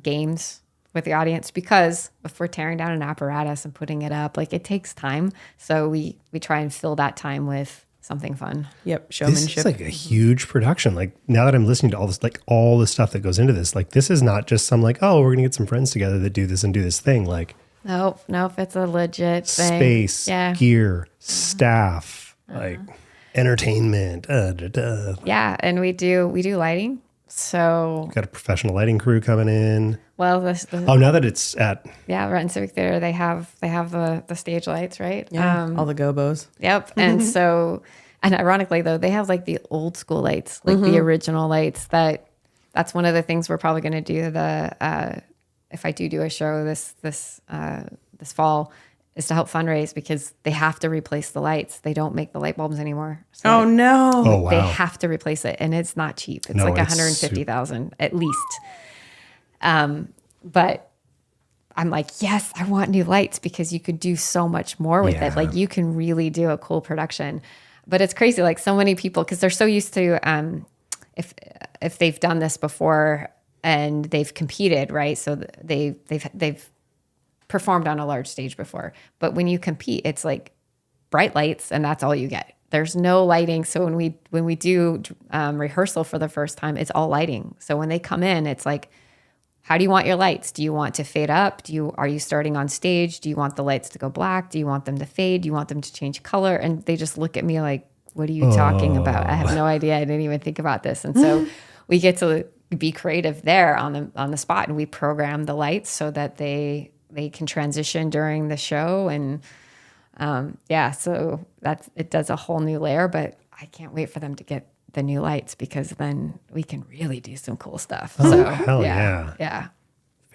C: games with the audience because if we're tearing down an apparatus and putting it up, like, it takes time. So we try and fill that time with something fun.
B: Yep,
A: This
B: showmanship.
A: is like a huge production. Like, now that I'm listening to all this, like, all the stuff that goes into this, like, this is not just some, like, oh, we're going to get some friends together that do this and do this thing. Like,
C: Nope, it's a legit thing.
A: space,
C: Yeah.
A: gear, staff, like entertainment.
C: Yeah, and we do lighting. So,
A: Got a professional lighting crew coming in.
C: well,
A: Oh, now that it's at
C: Renton Civic Theater, they have the stage lights, right?
B: All the gobos.
C: Yep. And so, and ironically though, they have, like, the old school lights, like the original lights. That's one of the things we're probably going to do. If I do a show this fall, is to help fundraise because they have to replace the lights. They don't make the light bulbs anymore. So
B: Oh, no.
A: oh wow,
C: they have to replace it, and it's not cheap. It's
A: No,
C: like
A: it's
C: 150,000 at least. But I'm like, yes, I want new lights because you could do so much more with
A: Yeah.
C: it. Like, you can really do a cool production. But it's crazy. Like, so many people, because they're so used to if they've done this before and they've competed, right? So they've performed on a large stage before. But when you compete, it's like bright lights, and that's all you get. There's no lighting. So when we do rehearsal for the first time, it's all lighting. So when they come in, it's like, how do you want your lights? Do you want to fade up? Are you starting on stage? Do you want the lights to go black? Do you want them to fade? Do you want them to change color? And they just look at me like, what are you talking about? I have no idea. I didn't even think about this. And so we get to be creative there on the spot, and we program the lights so that they can transition during the show. And so it does a whole new layer, but I can't wait for them to get the new lights because then we can really do some cool stuff.
A: Oh,
C: So
A: hell yeah.
C: Yeah.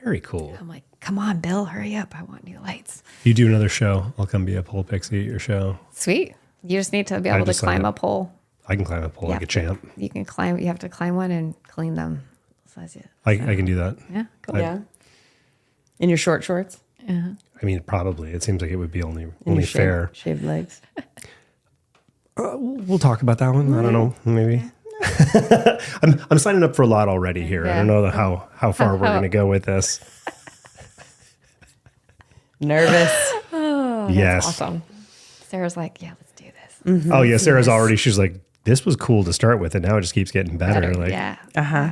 A: Very cool.
C: I'm like, come on, Bill, hurry up. I want new lights.
A: You do another show, I'll come be a pole pixie at your show.
C: Sweet. You just need to be able to
A: just signed
C: climb a
A: up.
C: pole.
A: I can climb a pole like a champ.
C: You have to climb one and clean them. So that's it.
A: I can do that.
C: Yeah. Cool.
B: Yeah. In your short shorts?
C: Yeah.
A: I mean, probably. It seems like it would be only
B: And your
A: fair.
B: Shaved legs.
A: We'll talk about that one. I don't know. Maybe. I'm signing up for a lot already here. I
C: Yeah.
A: don't know how far we're going to go with this.
B: Nervous.
C: Oh,
A: Yes.
C: that's awesome. Sarah's like, yeah, let's do this.
A: Oh yeah, Sarah's already. She's like, this was cool to start with, and now it just keeps getting better. Like,
C: yeah.
B: Uh-huh.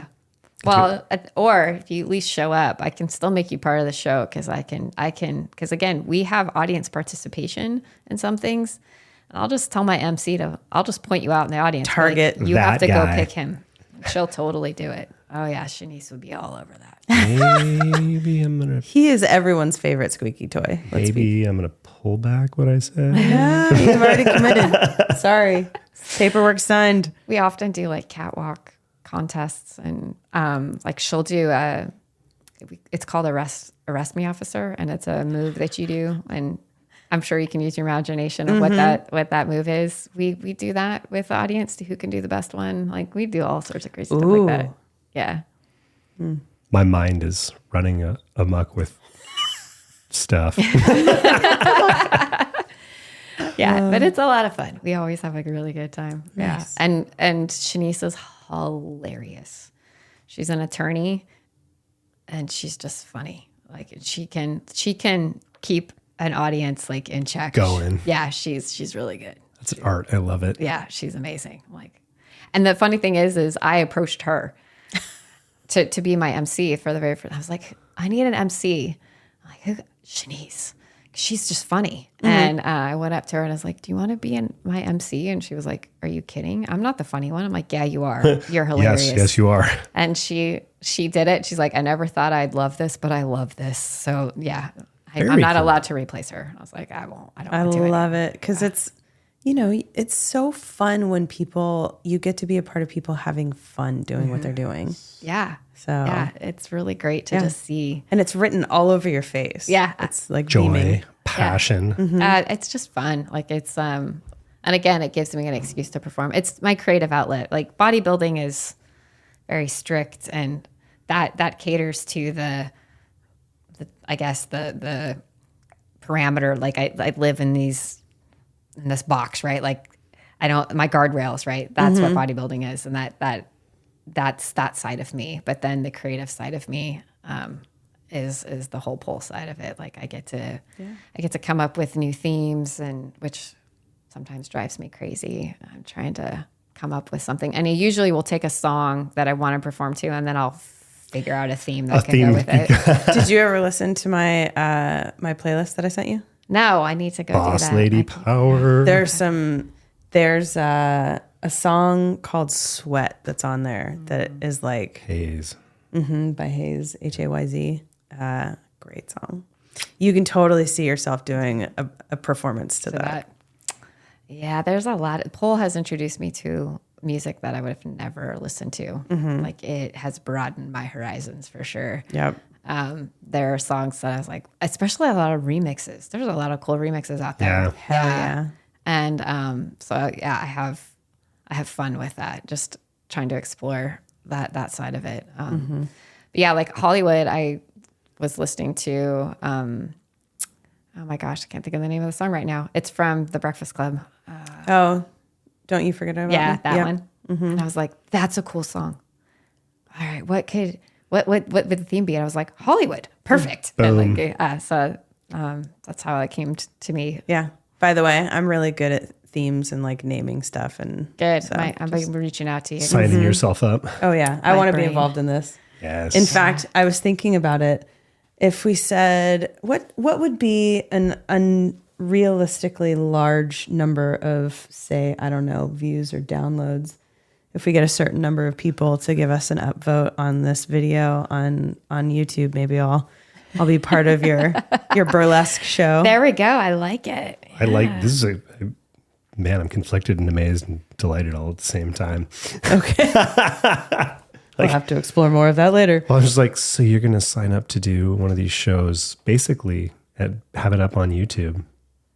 C: Well, or if you at least show up, I can still make you part of the show because because again, we have audience participation in some things. And I'll just tell my MC I'll just point you out in the audience. Be
B: Target
C: like, you have
A: that
C: to
A: guy.
C: go pick him. She'll totally do it. Oh yeah, Shanice would be all over that.
A: maybe I'm gonna
B: He is everyone's favorite squeaky toy.
A: I'm gonna pull back what I said.
B: Yeah, you've already committed. Sorry. Paperwork signed.
C: We often do like catwalk contests, and like she'll do it's called arrest me officer, and it's a move that you do, and I'm sure you can use your imagination of what that move is. We do that with the audience to who can do the best one. Like we do all sorts of crazy stuff like that. Yeah.
A: My mind is running amok with stuff.
C: Yeah, but it's a lot of fun. We always have like a really good time.
B: Nice.
C: Yeah. And Shanice is hilarious. She's an attorney and she's just funny. Like she can keep an audience like in check.
A: Going.
C: Yeah, she's really good.
A: That's an art. I love it.
C: Yeah, she's amazing. Like, and the funny thing is I approached her to be my MC for the very first. I was like, I need an MC. I'm like, who? Shanice. She's just funny. And I went up to her and I was like, do you want to be my MC? And she was like, are you kidding? I'm not the funny one. I'm like, yeah, you are. You're hilarious.
A: Yes, you are.
C: And she did it. She's like, I never thought I'd love this, but I love this. So yeah,
A: Very
C: I'm not
A: cool.
C: allowed to replace her. I was like, I won't. I don't
B: I
C: want to do it.
B: love it because it's, it's so fun when you get to be a part of people having fun doing what they're doing.
C: Yeah.
B: So
C: Yeah, it's really great to just see.
B: and it's written all over your face.
C: Yeah.
B: It's like
A: Joy,
B: beaming.
A: passion.
C: It's just fun. Like it's and again, it gives me an excuse to perform. It's my creative outlet. Like bodybuilding is very strict, and that caters to the I guess the parameter. Like I live in this box, right? Like I don't my guardrails, right? That's what bodybuilding is, and that's that side of me. But then the creative side of me is the whole pole side of it. Like I get to come up with new themes, and which sometimes drives me crazy. I'm trying to come up with something, and I usually will take a song that I want to perform to, and then I'll figure out a theme that can go with it.
B: Did you ever listen to my my playlist that I sent you?
C: No, I need to go
A: Boss
C: do that.
A: lady power.
B: There's a song called Sweat that's on there that is like
A: Haze.
B: by Hayes, Hayz. Great song. You can totally see yourself doing a performance to that.
C: Yeah, there's a lot. Pole has introduced me to music that I would have never listened to. Like it has broadened my horizons for sure.
B: Yep.
C: There are songs that I was like, especially a lot of remixes. There's a lot of cool remixes out there.
A: Yeah.
B: Hell yeah.
C: And so yeah, I have fun with that. Just trying to explore that side of it. But yeah, like Hollywood, I was listening to. Oh my gosh, I can't think of the name of the song right now. It's from The Breakfast Club.
B: Oh, don't you forget about
C: Yeah,
B: me?
C: that
B: Yep.
C: one. And I was like, that's a cool song. All right, what would the theme be? And I was like, Hollywood, perfect. And like, so that's how it came to me.
B: Yeah. By the way, I'm really good at themes and like naming stuff and
C: Good.
B: so
C: I'm reaching out to you.
A: Signing yourself up.
B: oh yeah, I
C: My
B: want to be
C: brain.
B: involved in this.
A: Yes.
B: In fact, I was thinking about it. If we said what would be an unrealistically large number of, say, I don't know, views or downloads, if we get a certain number of people to give us an upvote on this video on YouTube, maybe I'll be part of your burlesque show.
C: There we go. I like it.
A: I like this is man, I'm conflicted and amazed and delighted all at the same time.
B: Okay. We'll have to explore more of that later.
A: Well, I was just like, so you're going to sign up to do one of these shows, basically, and have it up on YouTube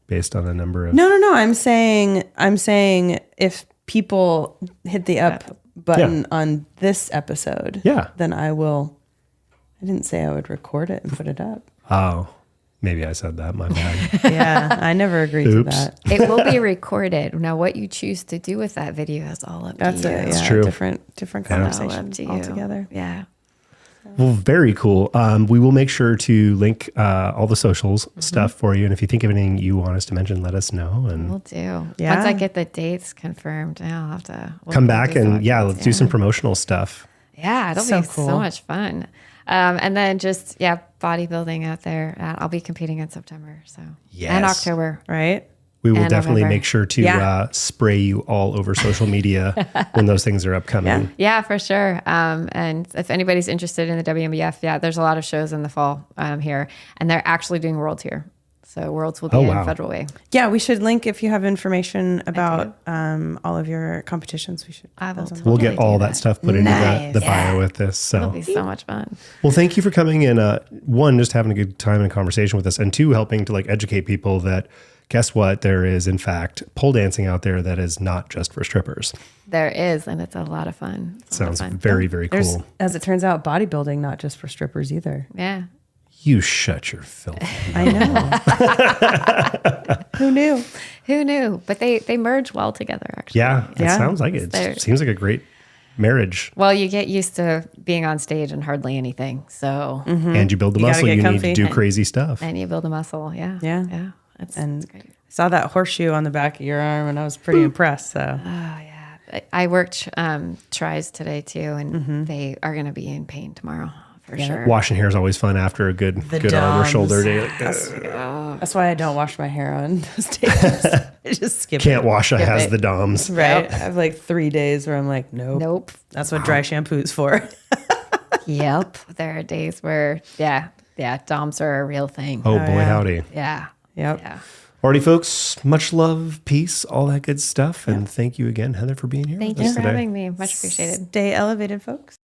A: based on a number of.
B: No. I'm saying if people hit the up button on this episode,
A: Yeah.
B: then I will. I didn't say I would record it and put it up.
A: Oh, Maybe I said that. My bad.
B: Yeah, I never agreed to
A: Oops.
B: that.
C: It will be recorded. Now, what you choose to do with that video is all up
B: That's
C: to you.
B: it.
A: That's
B: Yeah,
A: true.
B: different
C: All
B: conversation
C: up to you.
B: altogether.
C: Yeah.
A: Well, very cool. We will make sure to link all the socials stuff for you. And if you think of anything you want us to mention, let us know. And
C: We'll do.
B: Yeah.
C: Once I get the dates confirmed, I'll have to
A: come back and let's do some promotional stuff.
C: Yeah, it'll
B: So
C: be
B: cool.
C: so much fun. And then just bodybuilding out there. I'll be competing in September, so
A: Yes.
C: and October.
B: Right?
A: We will
C: And
A: definitely
C: November.
A: make sure to
B: Yeah.
A: spray you all over social media when those things are upcoming.
C: Yeah, for sure. And if anybody's interested in the WMBF, there's a lot of shows in the fall here, and they're actually doing Worlds here. So Worlds will be
A: Oh,
C: in
A: wow.
C: Federal Way.
B: Yeah, we should link if you have information about all of your competitions. We should.
C: I will
B: put those on.
A: We'll
C: Totally
A: get all
C: do
A: that
C: that.
A: stuff put into
B: Nice.
A: the bio with this.
C: It'll
A: So,
C: be so much fun.
A: well, thank you for coming and one, just having a good time and conversation with us, and two, helping to educate people that guess what, there is in fact pole dancing out there that is not just for strippers.
C: There is, and it's a lot of fun. It's a lot of
A: Sounds
C: fun.
A: very, very
B: There's,
A: cool.
B: as it turns out, bodybuilding not just for strippers either.
C: Yeah.
A: You shut your filth.
B: I know. Who knew?
C: Who knew? But they merge well together, actually.
A: Yeah, it
B: Yeah.
A: sounds like it.
C: There-
A: It seems like a great marriage.
C: Well, you get used to being on stage and hardly anything. So,
A: And you build the
B: You gotta
A: muscle.
B: get
A: You
B: comfy.
A: need to do crazy stuff.
C: and you build a muscle. Yeah.
B: Yeah.
C: Yeah. It's great.
B: I saw that horseshoe on the back of your arm, and I was pretty impressed. So
C: Oh, yeah. I worked tries today too, and they are going to be in pain tomorrow for sure.
A: Washing hair is always fun after a good arm or
B: DOMs.
A: shoulder day.
B: that's why I don't wash my hair on those days. I just skip
A: Can't
B: it.
A: wash a has
C: it.
A: the DOMs.
B: Right. I have 3 days where I'm like, nope.
C: Nope.
B: That's what dry shampoo is for.
C: Yep. There are days where, DOMs are a real thing.
A: Oh, boy,
B: yeah.
A: howdy.
C: Yeah.
B: Yep.
C: Yeah.
A: Alrighty, folks. Much love, peace, all that good stuff. And thank you again, Heather, for being here.
C: Thank
A: with
C: you
A: us
C: for
A: today.
C: having me. Much appreciated.
B: Stay elevated, folks.